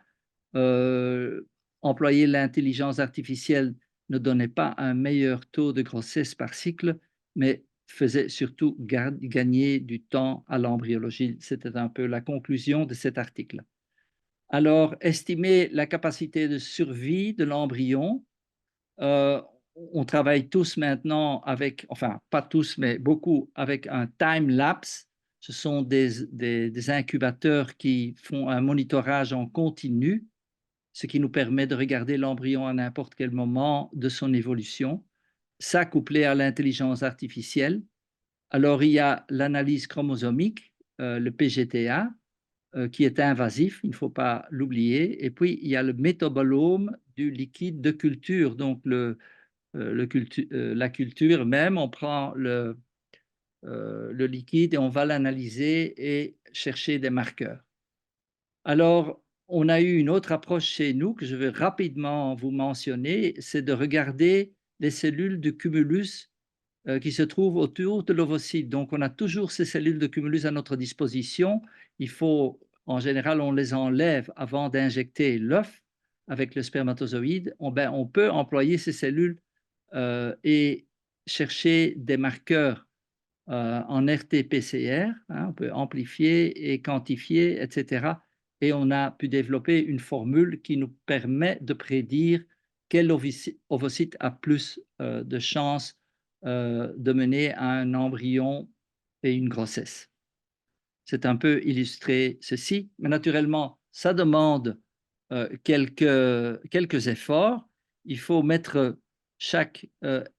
employer l'intelligence artificielle ne donnait pas un meilleur taux de grossesse par cycle, mais faisait surtout gagner du temps à l'embryologie. C'était un peu la conclusion de cet article. Alors, estimer la capacité de survie de l'embryon, on travaille tous maintenant avec, enfin pas tous, mais beaucoup avec un time-lapse. Ce sont des incubateurs qui font un monitorage en continu, ce qui nous permet de regarder l'embryon à n'importe quel moment de son évolution. Ça couplé à l'intelligence artificielle. Alors il y a l'analyse chromosomique, le PGTA, qui est invasif, il ne faut pas l'oublier. Et puis il y a le métabolome du liquide de culture, donc la culture même, on prend le liquide et on va l'analyser et chercher des marqueurs. Alors, on a eu une autre approche chez nous que je vais rapidement vous mentionner, c'est de regarder les cellules de cumulus qui se trouvent autour de l'ovocyte. Donc, on a toujours ces cellules de cumulus à notre disposition. Il faut, en général, on les enlève avant d'injecter l'œuf avec le spermatozoïde. On peut employer ces cellules et chercher des marqueurs en RT-PCR, hein, on peut amplifier et quantifier, etc. Et on a pu développer une formule qui nous permet de prédire quel ovocyte a plus de chances de mener à un embryon et une grossesse. C'est un peu illustré ceci, mais naturellement, ça demande quelques efforts. Il faut mettre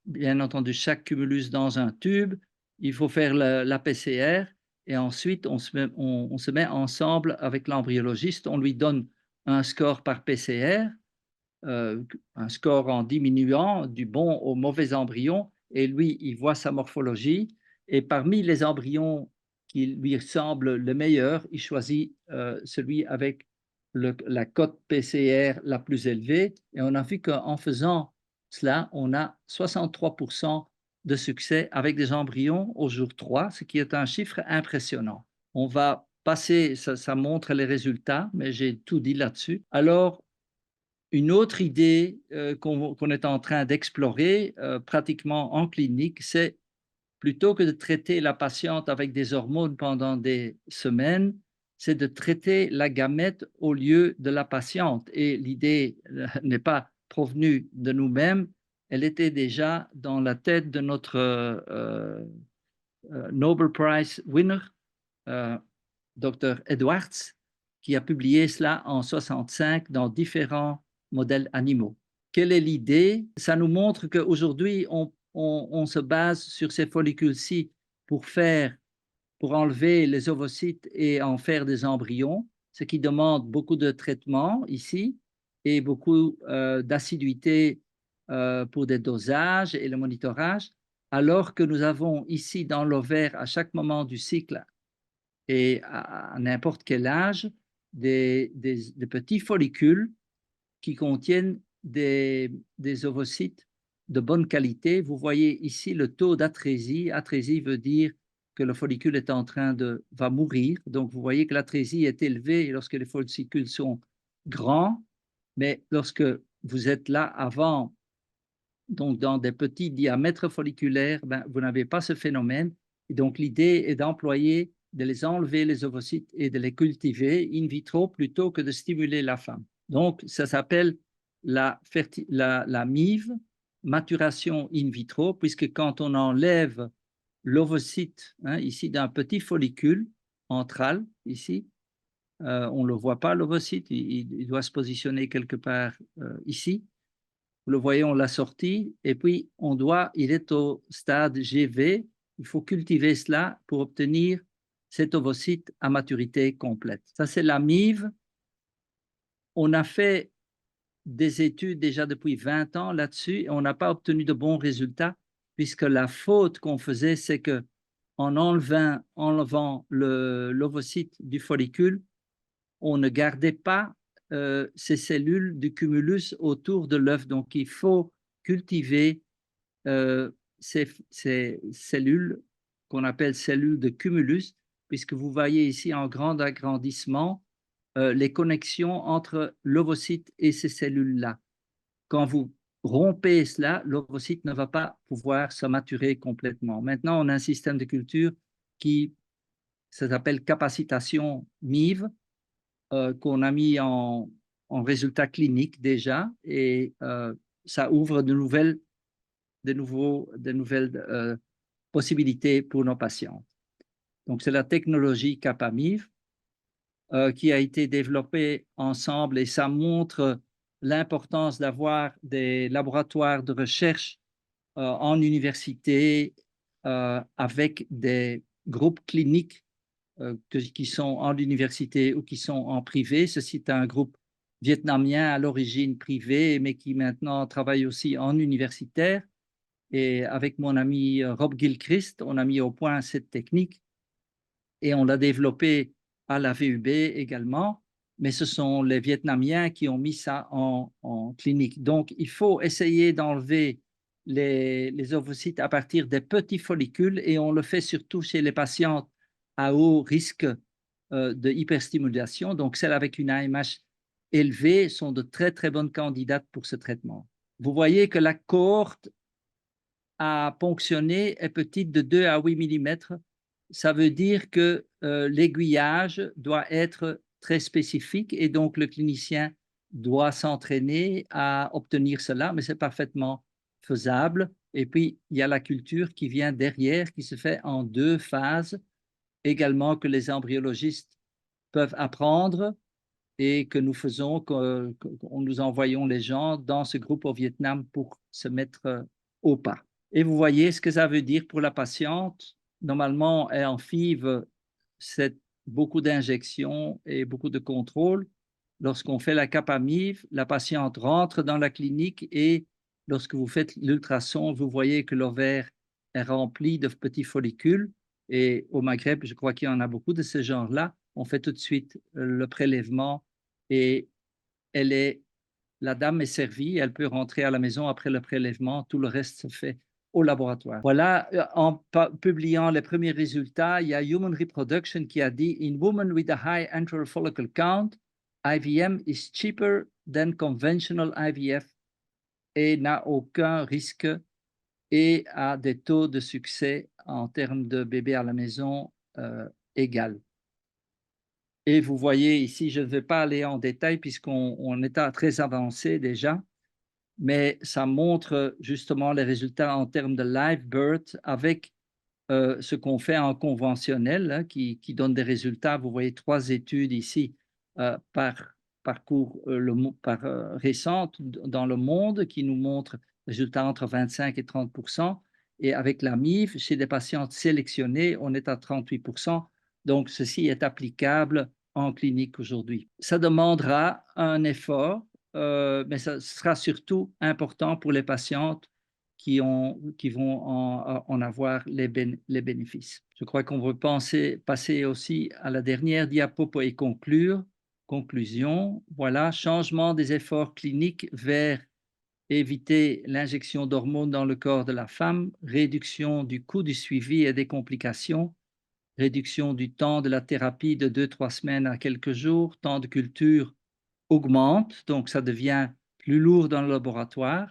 bien entendu, chaque cumulus dans un tube. Il faut faire la PCR et ensuite on se met ensemble avec l'embryologiste. On lui donne un score par PCR, un score en diminuant du bon au mauvais embryon et lui, il voit sa morphologie et parmi les embryons qui lui semblent le meilleur, il choisit celui avec la cote PCR la plus élevée et on a vu qu'en faisant cela, on a 63% de succès avec des embryons au jour 3, ce qui est un chiffre impressionnant. On va passer, ça montre les résultats, mais j'ai tout dit là-dessus. Alors, une autre idée qu'on est en train d'explorer pratiquement en clinique, c'est plutôt que de traiter la patiente avec des hormones pendant des semaines, c'est de traiter la gamète au lieu de la patiente. Et l'idée n'est pas provenue de nous-mêmes, elle était déjà dans la tête de notre Nobel Prize winner, Dr. Edwards, qui a publié cela en 1965 dans différents modèles animaux. Quelle est l'idée? Ça nous montre qu'aujourd'hui, on se base sur ces follicules-ci pour enlever les ovocytes et en faire des embryons, ce qui demande beaucoup de traitement ici et beaucoup d'assiduité pour des dosages et le monitorage, alors que nous avons ici dans l'ovaire à chaque moment du cycle et à n'importe quel âge des petits follicules qui contiennent des ovocytes de bonne qualité. Vous voyez ici le taux d'atrésie. Atrésie veut dire que le follicule est en train va mourir. Donc, vous voyez que l'atrésie est élevée lorsque les follicules sont grands, Mais lorsque vous êtes là avant, donc dans des petits diamètres folliculaires, ben, vous n'avez pas ce phénomène. Et donc l'idée est d'employer, de les enlever les ovocytes et de les cultiver in vitro plutôt que de stimuler la femme. Donc ça s'appelle la MIV, maturation in vitro, puisque quand on enlève l'ovocyte, hein, ici d'un petit follicule antral, ici, on ne le voit pas l'ovocyte, il doit se positionner quelque part ici. Vous le voyez, on l'a sorti, et puis il est au stade GV, il faut cultiver cela pour obtenir cet ovocyte à maturité complète. Ça, c'est la MIV. On a fait des études déjà depuis 20 ans là-dessus et on n'a pas obtenu de bons résultats, puisque la faute qu'on faisait, c'est que en enlevant l'ovocyte du follicule, on ne gardait pas ces cellules du cumulus autour de l'œuf. Donc, il faut cultiver ces cellules qu'on appelle cellules de cumulus, puisque vous voyez ici en grand agrandissement les connexions entre l'ovocyte et ces cellules-là. Quand vous rompez cela, l'ovocyte ne va pas pouvoir se maturer complètement. Maintenant, on a un système de culture qui s'appelle capacitation MIV, qu'on a mis en résultat clinique déjà, et ça ouvre de nouvelles possibilités pour nos patients. Donc, c'est la technologie CAPAMIV qui a été développée ensemble, et ça montre l'importance d'avoir des laboratoires de recherche en université avec des groupes cliniques qui sont en université ou qui sont en privé. Ceci est un groupe vietnamien à l'origine privé, mais qui maintenant travaille aussi en universitaire. Et avec mon ami Rob Gilchrist, on a mis au point cette technique et on l'a développée à la VUB également. Mais ce sont les Vietnamiens qui ont mis ça en clinique. Donc, il faut essayer d'enlever les ovocytes à partir des petits follicules, et on le fait surtout chez les patientes à haut risque de hyperstimulation. Donc, celles avec une AMH élevée sont de très, très bonnes candidates pour ce traitement. Vous voyez que la cohorte à ponctionner est petite, de 2 à 8 mm. Ça veut dire que l'aiguillage doit être très spécifique, et donc le clinicien doit s'entraîner à obtenir cela, mais c'est parfaitement faisable. Et puis, il y a la culture qui vient derrière, qui se fait en 2 phases, également, que les embryologistes peuvent apprendre et que nous faisons, nous envoyons les gens dans ce groupe au Vietnam pour se mettre au pas. Et vous voyez ce que ça veut dire pour la patiente. Normalement, en FIV, c'est beaucoup d'injections et beaucoup de contrôles. Lorsqu'on fait la CAPAMIV, la patiente rentre dans la clinique, et lorsque vous faites l'ultrason, vous voyez que l'ovaire est rempli de petits follicules. Et au Maghreb, je crois qu'il y en a beaucoup de ce genre-là. On fait tout de suite le prélèvement, et la dame est servie, elle peut rentrer à la maison après le prélèvement, tout le reste se fait au laboratoire. Voilà, en publiant les premiers résultats, il y a Human Reproduction qui a dit: In women with a high antral follicle count, IVM is cheaper than conventional IVF et n'a aucun risque et a des taux de succès en termes de bébés à la maison égal. Et vous voyez ici, je ne vais pas aller en détail puisqu'on est très avancé déjà, mais ça montre justement les résultats en termes de live birth avec ce qu'on fait en conventionnel, hein, qui donne des résultats. Vous voyez 3 études ici par récentes dans le monde qui nous montrent résultats entre 25 et 30%. Et avec la MIV, chez des patientes sélectionnées, on est à 38%. Donc, ceci est applicable en clinique aujourd'hui. Ça demandera un effort, mais ça sera surtout important pour les patientes qui vont en avoir les bénéfices. Je crois qu'on va passer aussi à la dernière diapo et conclure. Conclusion, voilà, changement des efforts cliniques vers éviter l'injection d'hormones dans le corps de la femme, réduction du coût du suivi et des complications, réduction du temps de la thérapie de 2-3 semaines à quelques jours, temps de culture augmente, donc ça devient plus lourd dans le laboratoire,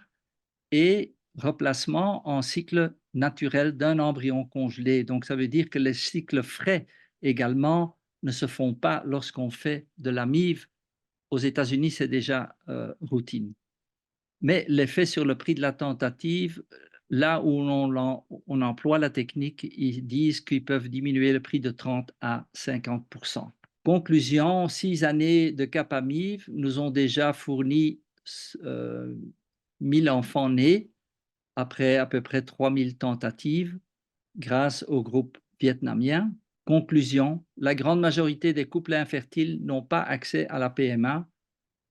et replacement en cycle naturel d'un embryon congelé. Donc ça veut dire que les cycles frais également ne se font pas lorsqu'on fait de la MIV. Aux États-Unis, c'est déjà routine. Mais l'effet sur le prix de la tentative, là où on emploie la technique, ils disent qu'ils peuvent diminuer le prix de 30 à 50%. Conclusion, 6 années de Capamiv nous ont déjà fourni 1000 enfants nés après à peu près 3000 tentatives grâce au groupe vietnamien. Conclusion, la grande majorité des couples infertiles n'ont pas accès à la PMA.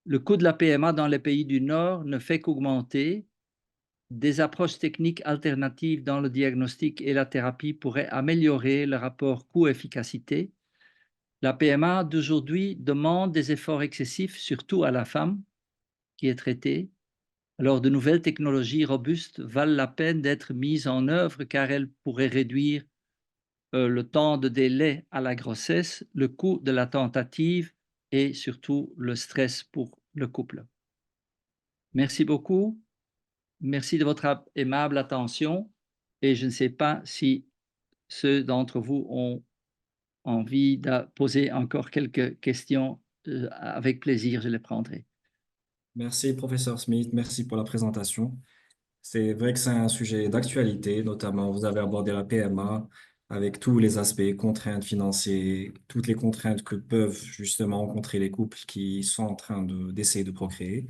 Le coût de la PMA dans les pays du Nord ne fait qu'augmenter. Des approches techniques alternatives dans le diagnostic et la thérapie pourraient améliorer le rapport coût-efficacité. La PMA d'aujourd'hui demande des efforts excessifs, surtout à la femme qui est traitée. Alors, de nouvelles technologies robustes valent la peine d'être mises en œuvre car elles pourraient réduire le temps de délai à la grossesse, le coût de la tentative et surtout le stress pour le couple. Merci beaucoup. Merci de votre aimable attention et je ne sais pas si ceux d'entre vous ont envie de poser encore quelques questions. Avec plaisir, je les prendrai. Merci, professeur Smith. Merci pour la présentation. C'est vrai que c'est un sujet d'actualité, notamment vous avez abordé la PMA avec tous les aspects, contraintes financières, toutes les contraintes que peuvent justement rencontrer les couples qui sont en train d'essayer de procréer.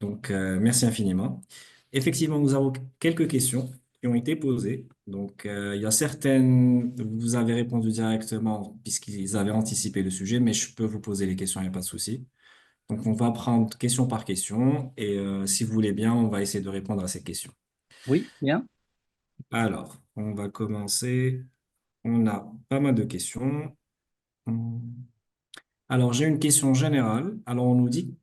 Donc, merci infiniment. Effectivement, nous avons quelques questions qui ont été posées. Donc, il y a certaines, vous avez répondu directement puisqu'ils avaient anticipé le sujet, mais je peux vous poser les questions, il n'y a pas de souci. Donc, on va prendre question par question et si vous voulez bien, on va essayer de répondre à ces questions. Oui, bien. Alors, on va commencer. On a pas mal de questions. Hum. Alors, j'ai une question générale. Alors, on nous dit,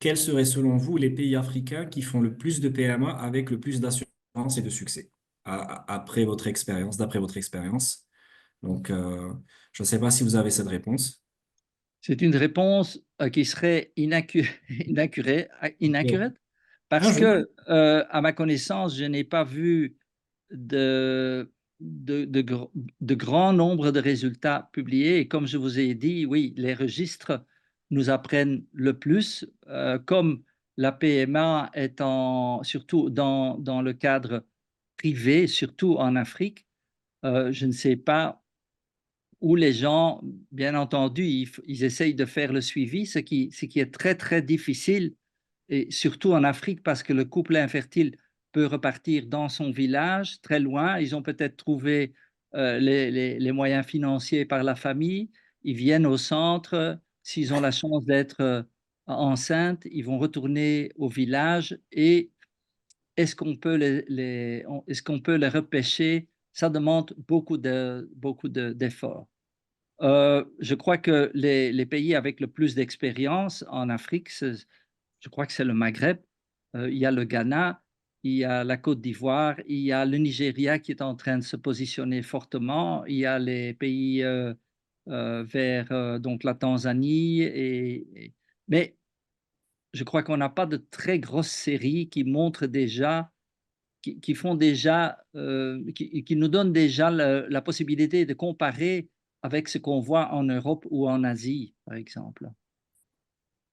quels seraient selon vous les pays africains qui font le plus de PMA avec le plus d'assurance et de succès? Après votre expérience, d'après votre expérience. Donc, je ne sais pas si vous avez cette réponse. C'est une réponse qui serait Ok. inaccurate parce Injuste. que, à ma connaissance, je n'ai pas vu de, de grand nombre de résultats publiés. Et comme je vous ai dit, oui, les registres nous apprennent le plus. Comme la PMA est surtout dans le cadre privé, surtout en Afrique, je ne sais pas où les gens, bien entendu, ils essayent de faire le suivi, ce qui est très, très difficile, et surtout en Afrique, parce que le couple infertile peut repartir dans son village, très loin. Ils ont peut-être trouvé les moyens financiers par la famille. Ils viennent au centre. S'ils ont la chance d'être enceintes, ils vont retourner au village. Et est-ce qu'on peut est-ce qu'on peut les repêcher? Ça demande beaucoup d'efforts. Je crois que les pays avec le plus d'expérience en Afrique, je crois que c'est le Maghreb. Il y a le Ghana, il y a la Côte d'Ivoire, il y a le Nigeria qui est en train de se positionner fortement, il y a les pays vers donc la Tanzanie. Mais je crois qu'on n'a pas de très grosses séries qui montrent déjà, qui font déjà, qui nous donnent déjà la possibilité de comparer avec ce qu'on voit en Europe ou en Asie, par exemple.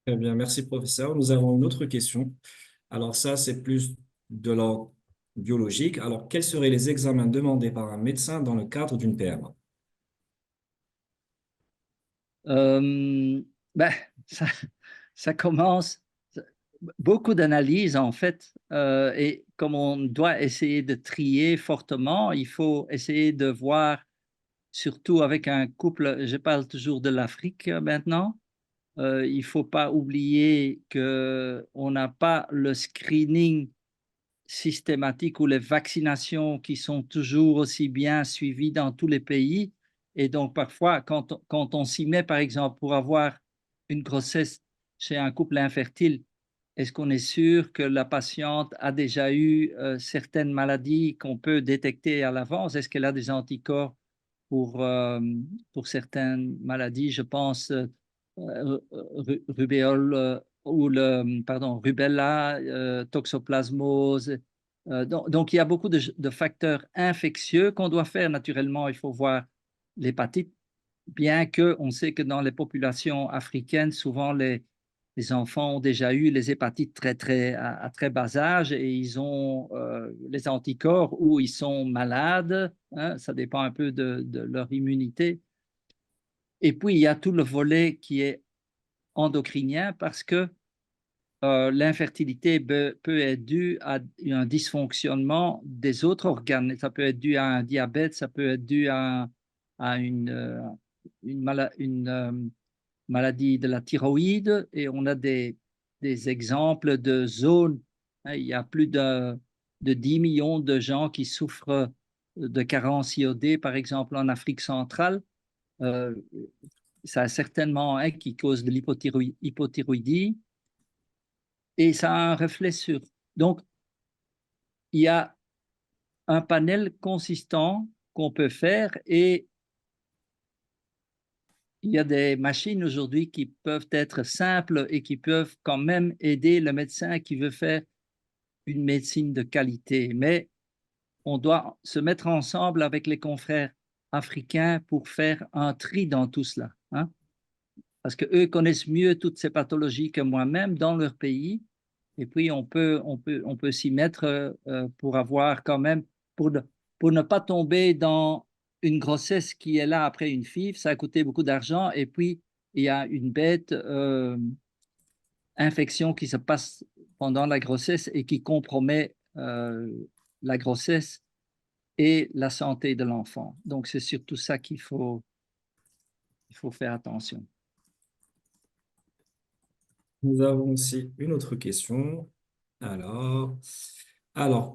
Très bien, merci professeur. Nous avons une autre question. Alors ça, c'est plus de l'ordre biologique. Alors, quels seraient les examens demandés par un médecin dans le cadre d'une PMA? Euh, ben, ça, ça commence, beaucoup d'analyses en fait, et comme on doit essayer de trier fortement, il faut essayer de voir, surtout avec un couple, je parle toujours de l'Afrique maintenant. Il ne faut pas oublier qu'on n'a pas le screening systématique ou les vaccinations qui sont toujours aussi bien suivies dans tous les pays. Et donc, parfois, quand on s'y met, par exemple, pour avoir une grossesse chez un couple infertile, est-ce qu'on est sûr que la patiente a déjà eu certaines maladies qu'on peut détecter à l'avance? Est-ce qu'elle a des anticorps pour, pour certaines maladies? Je pense rubéole ou rubella, toxoplasmose. Donc, il y a beaucoup de facteurs infectieux qu'on doit faire. Naturellement, il faut voir l'hépatite, bien qu'on sait que dans les populations africaines, souvent les enfants ont déjà eu les hépatites à très bas âge et ils ont les anticorps ou ils sont malades. Hein, ça dépend un peu de leur immunité. Et puis, il y a tout le volet qui est endocrinien parce que l'infertilité peut être due à un dysfonctionnement des autres organes. Ça peut être dû à un diabète, ça peut être dû à une maladie de la thyroïde et on a des exemples de zones. Hein, il y a plus de 10 millions de gens qui souffrent de carence iodée, par exemple en Afrique centrale. Euh, Ça a certainement un qui cause de l'hypothyroïdie et ça a un reflet sur. Donc, il y a un panel consistant qu'on peut faire et il y a des machines aujourd'hui qui peuvent être simples et qui peuvent quand même aider le médecin qui veut faire une médecine de qualité. Mais on doit se mettre ensemble avec les confrères africains pour faire un tri dans tout cela. Hein? Parce qu'eux connaissent mieux toutes ces pathologies que moi-même dans leur pays. Et puis, on peut s'y mettre pour avoir quand même, pour ne pas tomber dans une grossesse qui est là après une FIV. Ça a coûté beaucoup d'argent. Et puis, il y a une bête infection qui se passe pendant la grossesse et qui compromet la grossesse et la santé de l'enfant. Donc, c'est surtout ça il faut faire attention. Nous avons aussi une autre question. Alors,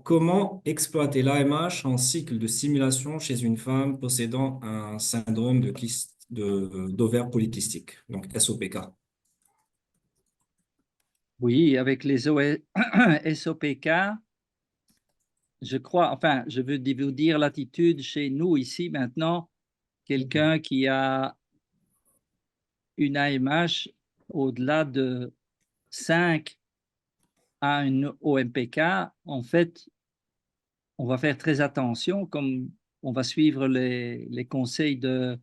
comment exploiter l'AMH en cycle de stimulation chez une femme possédant un syndrome d'ovaire polykystique, donc SOPK? Oui, avec les SOPK, je crois, enfin, je veux vous dire l'attitude chez nous ici maintenant, quelqu'un qui a une AMH au-delà de 5 à une OMPK, en fait, on va faire très attention, comme on va suivre les conseils de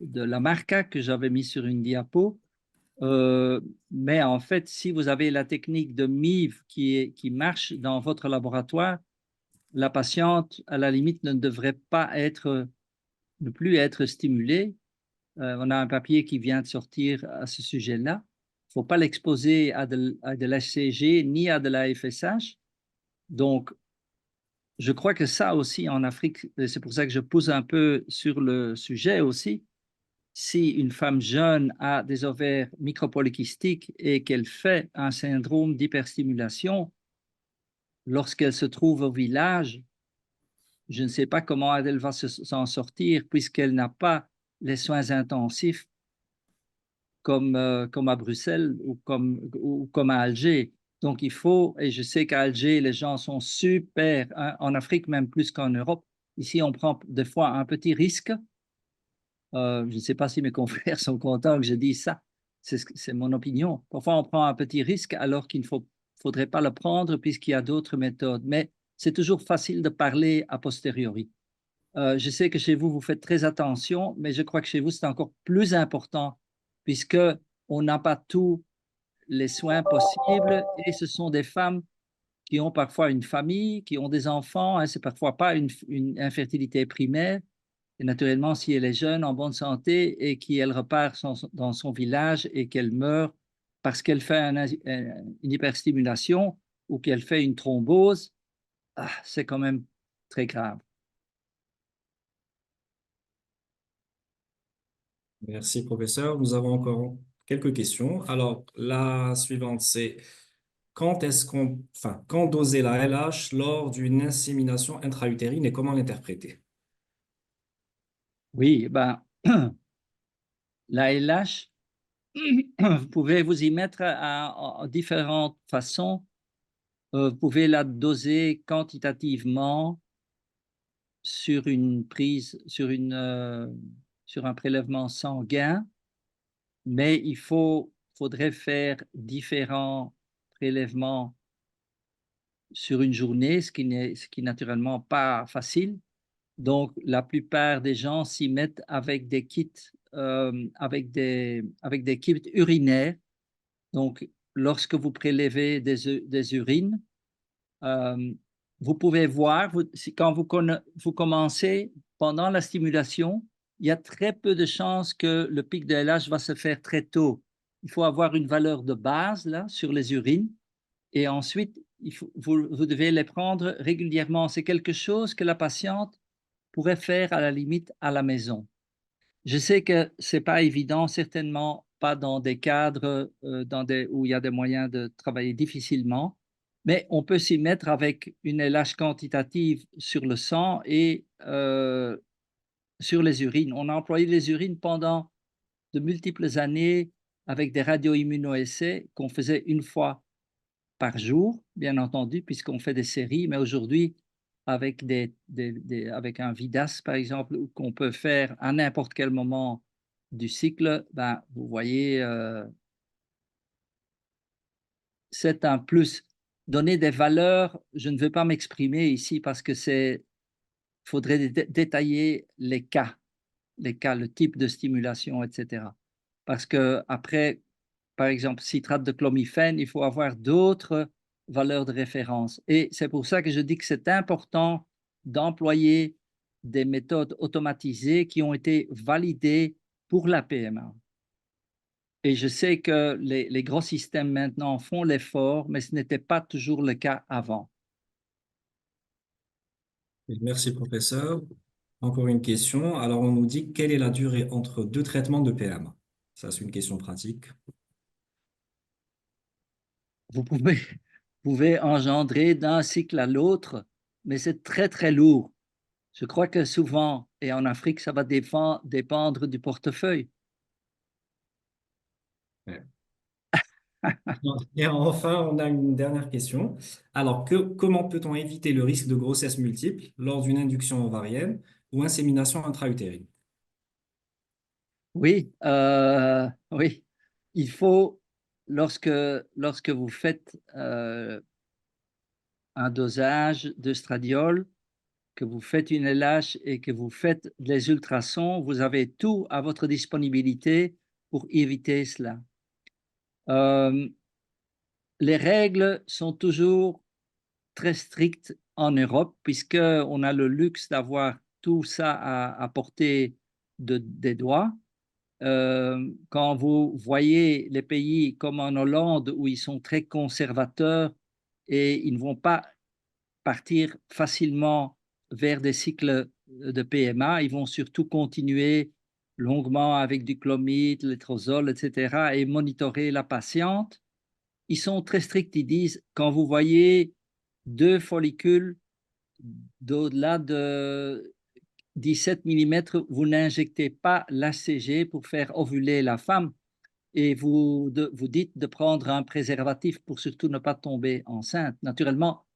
la marca que j'avais mis sur une diapo. Mais en fait, si vous avez la technique de MIV qui marche dans votre laboratoire, la patiente, à la limite, ne plus être stimulée. On a un papier qui vient de sortir à ce sujet-là. Il ne faut pas l'exposer à de l'HCG ni à de la FSH. Donc, je crois que ça aussi en Afrique, c'est pour ça que je pousse un peu sur le sujet aussi. Si une femme jeune a des ovaires micropolykystiques et qu'elle fait un syndrome d'hyperstimulation, lorsqu'elle se trouve au village, je ne sais pas comment elle va s'en sortir puisqu'elle n'a pas les soins intensifs comme à Bruxelles ou comme à Alger. Donc, il faut, et je sais qu'à Alger, les gens sont super, hein, en Afrique même plus qu'en Europe. Ici, on prend des fois un petit risque. Je ne sais pas si mes confrères sont contents que je dise ça. C'est mon opinion. Parfois, on prend un petit risque alors qu'il ne faudrait pas le prendre puisqu'il y a d'autres méthodes. Mais c'est toujours facile de parler a posteriori. Je sais que chez vous, vous faites très attention, mais je crois que chez vous, c'est encore plus important puisque on n'a pas tous les soins possibles et ce sont des femmes qui ont parfois une famille, qui ont des enfants. Hein, c'est parfois pas une infertilité primaire. Et naturellement, si elle est jeune, en bonne santé et qu'elle repart dans son village et qu'elle meurt parce qu'elle fait une hyperstimulation ou qu'elle fait une thrombose, c'est quand même très grave. Merci, professeur. Nous avons encore quelques questions. Alors, la suivante, c'est quand doser la LH lors d'une insémination intra-utérine et comment l'interpréter? Oui, ben, la LH, vous pouvez vous y mettre en différentes façons. Vous pouvez la doser quantitativement sur une prise, sur un prélèvement sanguin, mais faudrait faire différents prélèvements sur une journée, ce qui n'est naturellement pas facile. Donc, la plupart des gens s'y mettent avec des kits, avec des kits urinaires. Donc, lorsque vous prélevez des urines, euh, vous pouvez voir, quand vous commencez pendant la stimulation, il y a très peu de chances que le pic de LH va se faire très tôt. Il faut avoir une valeur de base là, sur les urines et ensuite, vous devez les prendre régulièrement. C'est quelque chose que la patiente pourrait faire à la limite à la maison. Je sais que ce n'est pas évident, certainement pas dans des cadres où il y a des moyens de travailler difficilement, mais on peut s'y mettre avec une LH quantitative sur le sang et sur les urines. On a employé les urines pendant de multiples années avec des radio-immunoessais qu'on faisait une fois par jour, bien entendu, puisqu'on fait des séries, mais aujourd'hui, avec, avec un VIDAS, par exemple, qu'on peut faire à n'importe quel moment du cycle, ben, vous voyez, c'est un plus. Donner des valeurs, je ne veux pas m'exprimer ici parce que faudrait détailler les cas, le type de stimulation, etc. Parce que après, par exemple, citrate de chlomifène, il faut avoir d'autres valeurs de référence. Et c'est pour ça que je dis que c'est important d'employer des méthodes automatisées qui ont été validées pour la PMA. Et je sais que les gros systèmes maintenant font l'effort, mais ce n'était pas toujours le cas avant. Merci, professeur. Encore une question. Alors, on nous dit quelle est la durée entre deux traitements de PMA? Ça, c'est une question pratique. Vous pouvez engendrer d'un cycle à l'autre, mais c'est très, très lourd. Je crois que souvent, et en Afrique, ça va dépendre du portefeuille. Ouais. Et enfin, on a une dernière question. Alors, comment peut-on éviter le risque de grossesse multiple lors d'une induction ovarienne ou insémination intra-utérine? Oui, oui. Il faut, lorsque vous faites un dosage de stradiol, que vous faites une LH et que vous faites des ultrasons, vous avez tout à votre disponibilité pour éviter cela. Les règles sont toujours très strictes en Europe, puisqu'on a le luxe d'avoir tout ça à portée des doigts. Quand vous voyez les pays comme en Hollande, où ils sont très conservateurs et ils ne vont pas partir facilement vers des cycles de PMA, ils vont surtout continuer longuement avec du clomide, létrozole, etc., et monitorer la patiente. Ils sont très stricts, ils disent, quand vous voyez 2 follicules d'au-delà de 17 mm, vous n'injectez pas l'ACG pour faire ovuler la femme et vous dites de prendre un préservatif pour surtout ne pas tomber enceinte. Naturellement,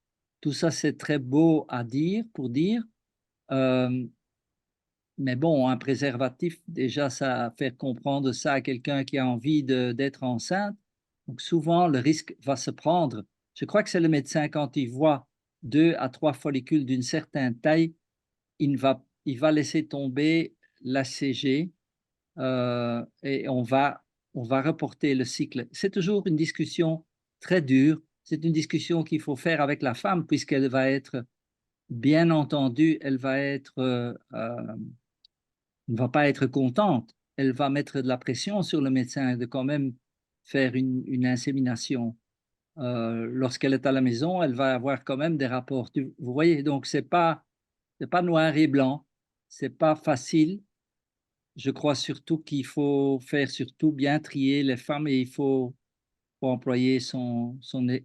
tout ça, c'est très beau à dire, pour dire, euh, mais bon, un préservatif, déjà, ça fait comprendre ça à quelqu'un qui a envie d'être enceinte. Donc souvent, le risque va se prendre. Je crois que c'est le médecin, quand il voit 2 à 3 follicules d'une certaine taille, il va laisser tomber l'ACG et on va reporter le cycle. C'est toujours une discussion très dure. C'est une discussion qu'il faut faire avec la femme puisqu'elle va être, bien entendu, ne va pas être contente. Elle va mettre de la pression sur le médecin de quand même faire une insémination. Lorsqu'elle est à la maison, elle va avoir quand même des rapports. Vous voyez, donc c'est pas noir et blanc, c'est pas facile. Je crois surtout qu'il faut faire surtout bien trier les femmes et faut employer son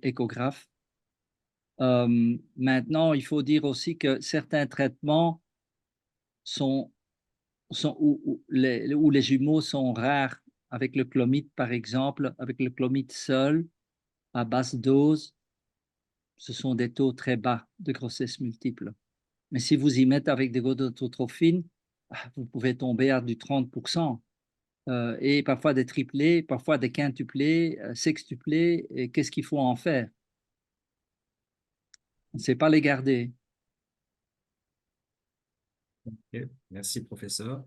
échographe. Maintenant, il faut dire aussi que certains traitements sont, où les jumeaux sont rares, avec le clomide par exemple, avec le clomide seul, à basse dose, ce sont des taux très bas de grossesse multiple. Mais si vous y mettez avec des gonadotrophines, vous pouvez tomber à du 30%. et parfois des triplés, parfois des quintuplés, sextuplés. Et qu'est-ce qu'il faut en faire? On ne sait pas les garder. Ok, merci, professeur.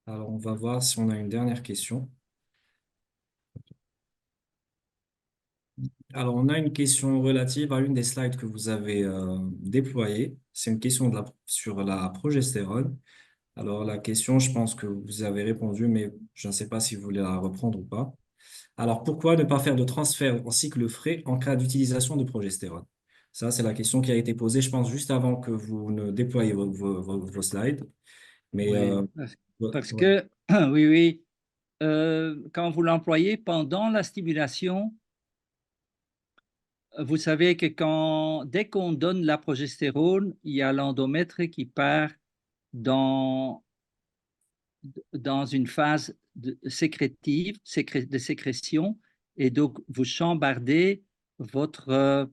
Alors, on va voir si on a une dernière question. Alors, on a une question relative à une des slides que vous avez déployée. C'est une question sur la progestérone. Alors, la question, je pense que vous avez répondu, mais je ne sais pas si vous voulez la reprendre ou pas. Alors, pourquoi ne pas faire de transfert en cycle frais en cas d'utilisation de progestérone? Ça, c'est la question qui a été posée, je pense, juste avant que vous ne déployiez vos slides. Mais Oui, parce ouais. que, oui, oui, quand vous l'employez pendant la stimulation, vous savez que dès qu'on donne la progestérone, il y a l'endomètre qui part dans, dans une phase sécrétive, de sécrétion, et donc vous chambardez votre,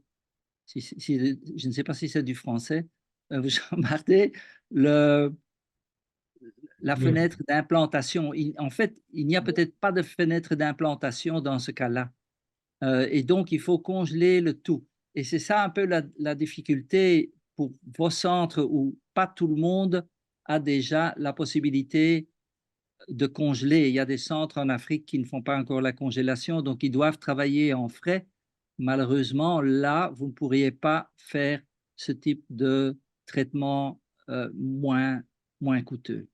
je ne sais pas si c'est du français, vous chambardez le, la fenêtre d'implantation. En fait, il n'y a peut-être pas de fenêtre d'implantation dans ce cas-là. Et donc, il faut congeler le tout. Et c'est ça un peu la difficulté pour vos centres où pas tout le monde a déjà la possibilité de congeler. Il y a des centres en Afrique qui ne font pas encore la congélation, donc ils doivent travailler en frais. Malheureusement, là, vous ne pourriez pas faire ce type de traitement moins coûteux.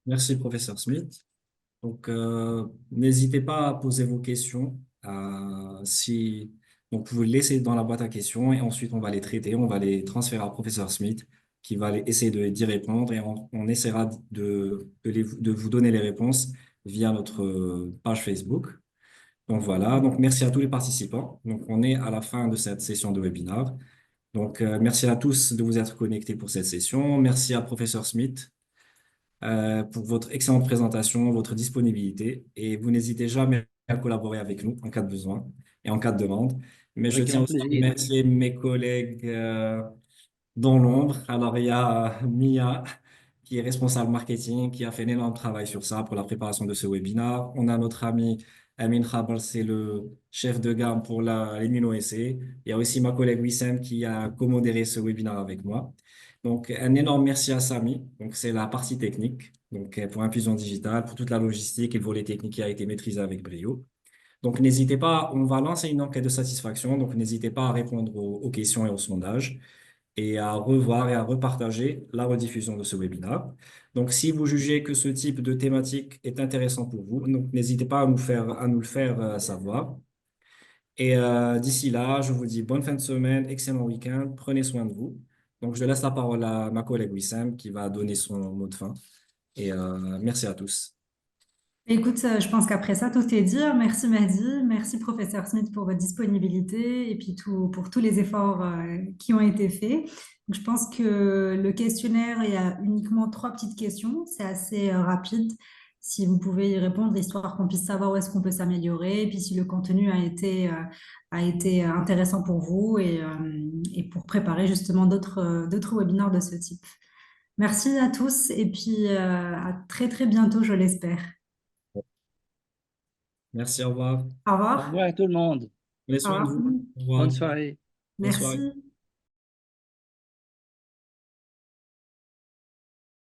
Merci, professeur Smith. Donc, n'hésitez pas à poser vos questions. Donc, vous les laissez dans la boîte à questions et ensuite, on va les traiter. On va les transférer à professeur Smith qui va essayer d'y répondre et on essaiera de vous donner les réponses via notre page Facebook. Donc, voilà. Donc, merci à tous les participants. Donc, on est à la fin de cette session de webinaire. Donc, merci à tous de vous être connectés pour cette session. Merci à professeur Smith pour votre excellente présentation, votre disponibilité. Et vous n'hésitez jamais à collaborer avec nous en cas de besoin et en cas de demande. Mais je Avec tiens grand aussi à plaisir. remercier mes collègues dans l'ombre. Alors, il y a Mia qui est responsable marketing, qui a fait un énorme travail sur ça pour la préparation de ce webinaire. On a notre ami Amin Khabal, c'est le chef de gamme pour l'immunoessai. Il y a aussi ma collègue Wissem qui a commodéré ce webinaire avec moi. Donc, un énorme merci à Sami. Donc, c'est la partie technique. Donc, pour Infusion Digitale, pour toute la logistique et le volet technique qui a été maîtrisé avec brio. Donc, n'hésitez pas, on va lancer une enquête de satisfaction. Donc, n'hésitez pas à répondre aux questions et aux sondages et à revoir et à repartager la rediffusion de ce webinaire. Donc, si vous jugez que ce type de thématique est intéressant pour vous, donc n'hésitez pas à nous le faire savoir. Et d'ici là, je vous dis bonne fin de semaine, excellent week-end, prenez soin de vous. Donc, je laisse la parole à ma collègue Wissam qui va donner son mot de fin. Et merci à tous. Écoute, je pense qu'après ça, tout est dit. Merci Mehdi, merci professeur Smith pour votre disponibilité et puis pour tous les efforts qui ont été faits. Donc, je pense que le questionnaire, il y a uniquement 3 petites questions. C'est assez rapide. Si vous pouvez y répondre, histoire qu'on puisse savoir où est-ce qu'on peut s'améliorer, et puis si le contenu a été intéressant pour vous et pour préparer justement d'autres webinaires de ce type. Merci à tous et puis à très très bientôt, je l'espère. Merci, au revoir. Au Au revoir. revoir à tout le monde. Prenez Au soin de revoir. vous. Au Bonne revoir. soirée. Bonne soirée. Merci.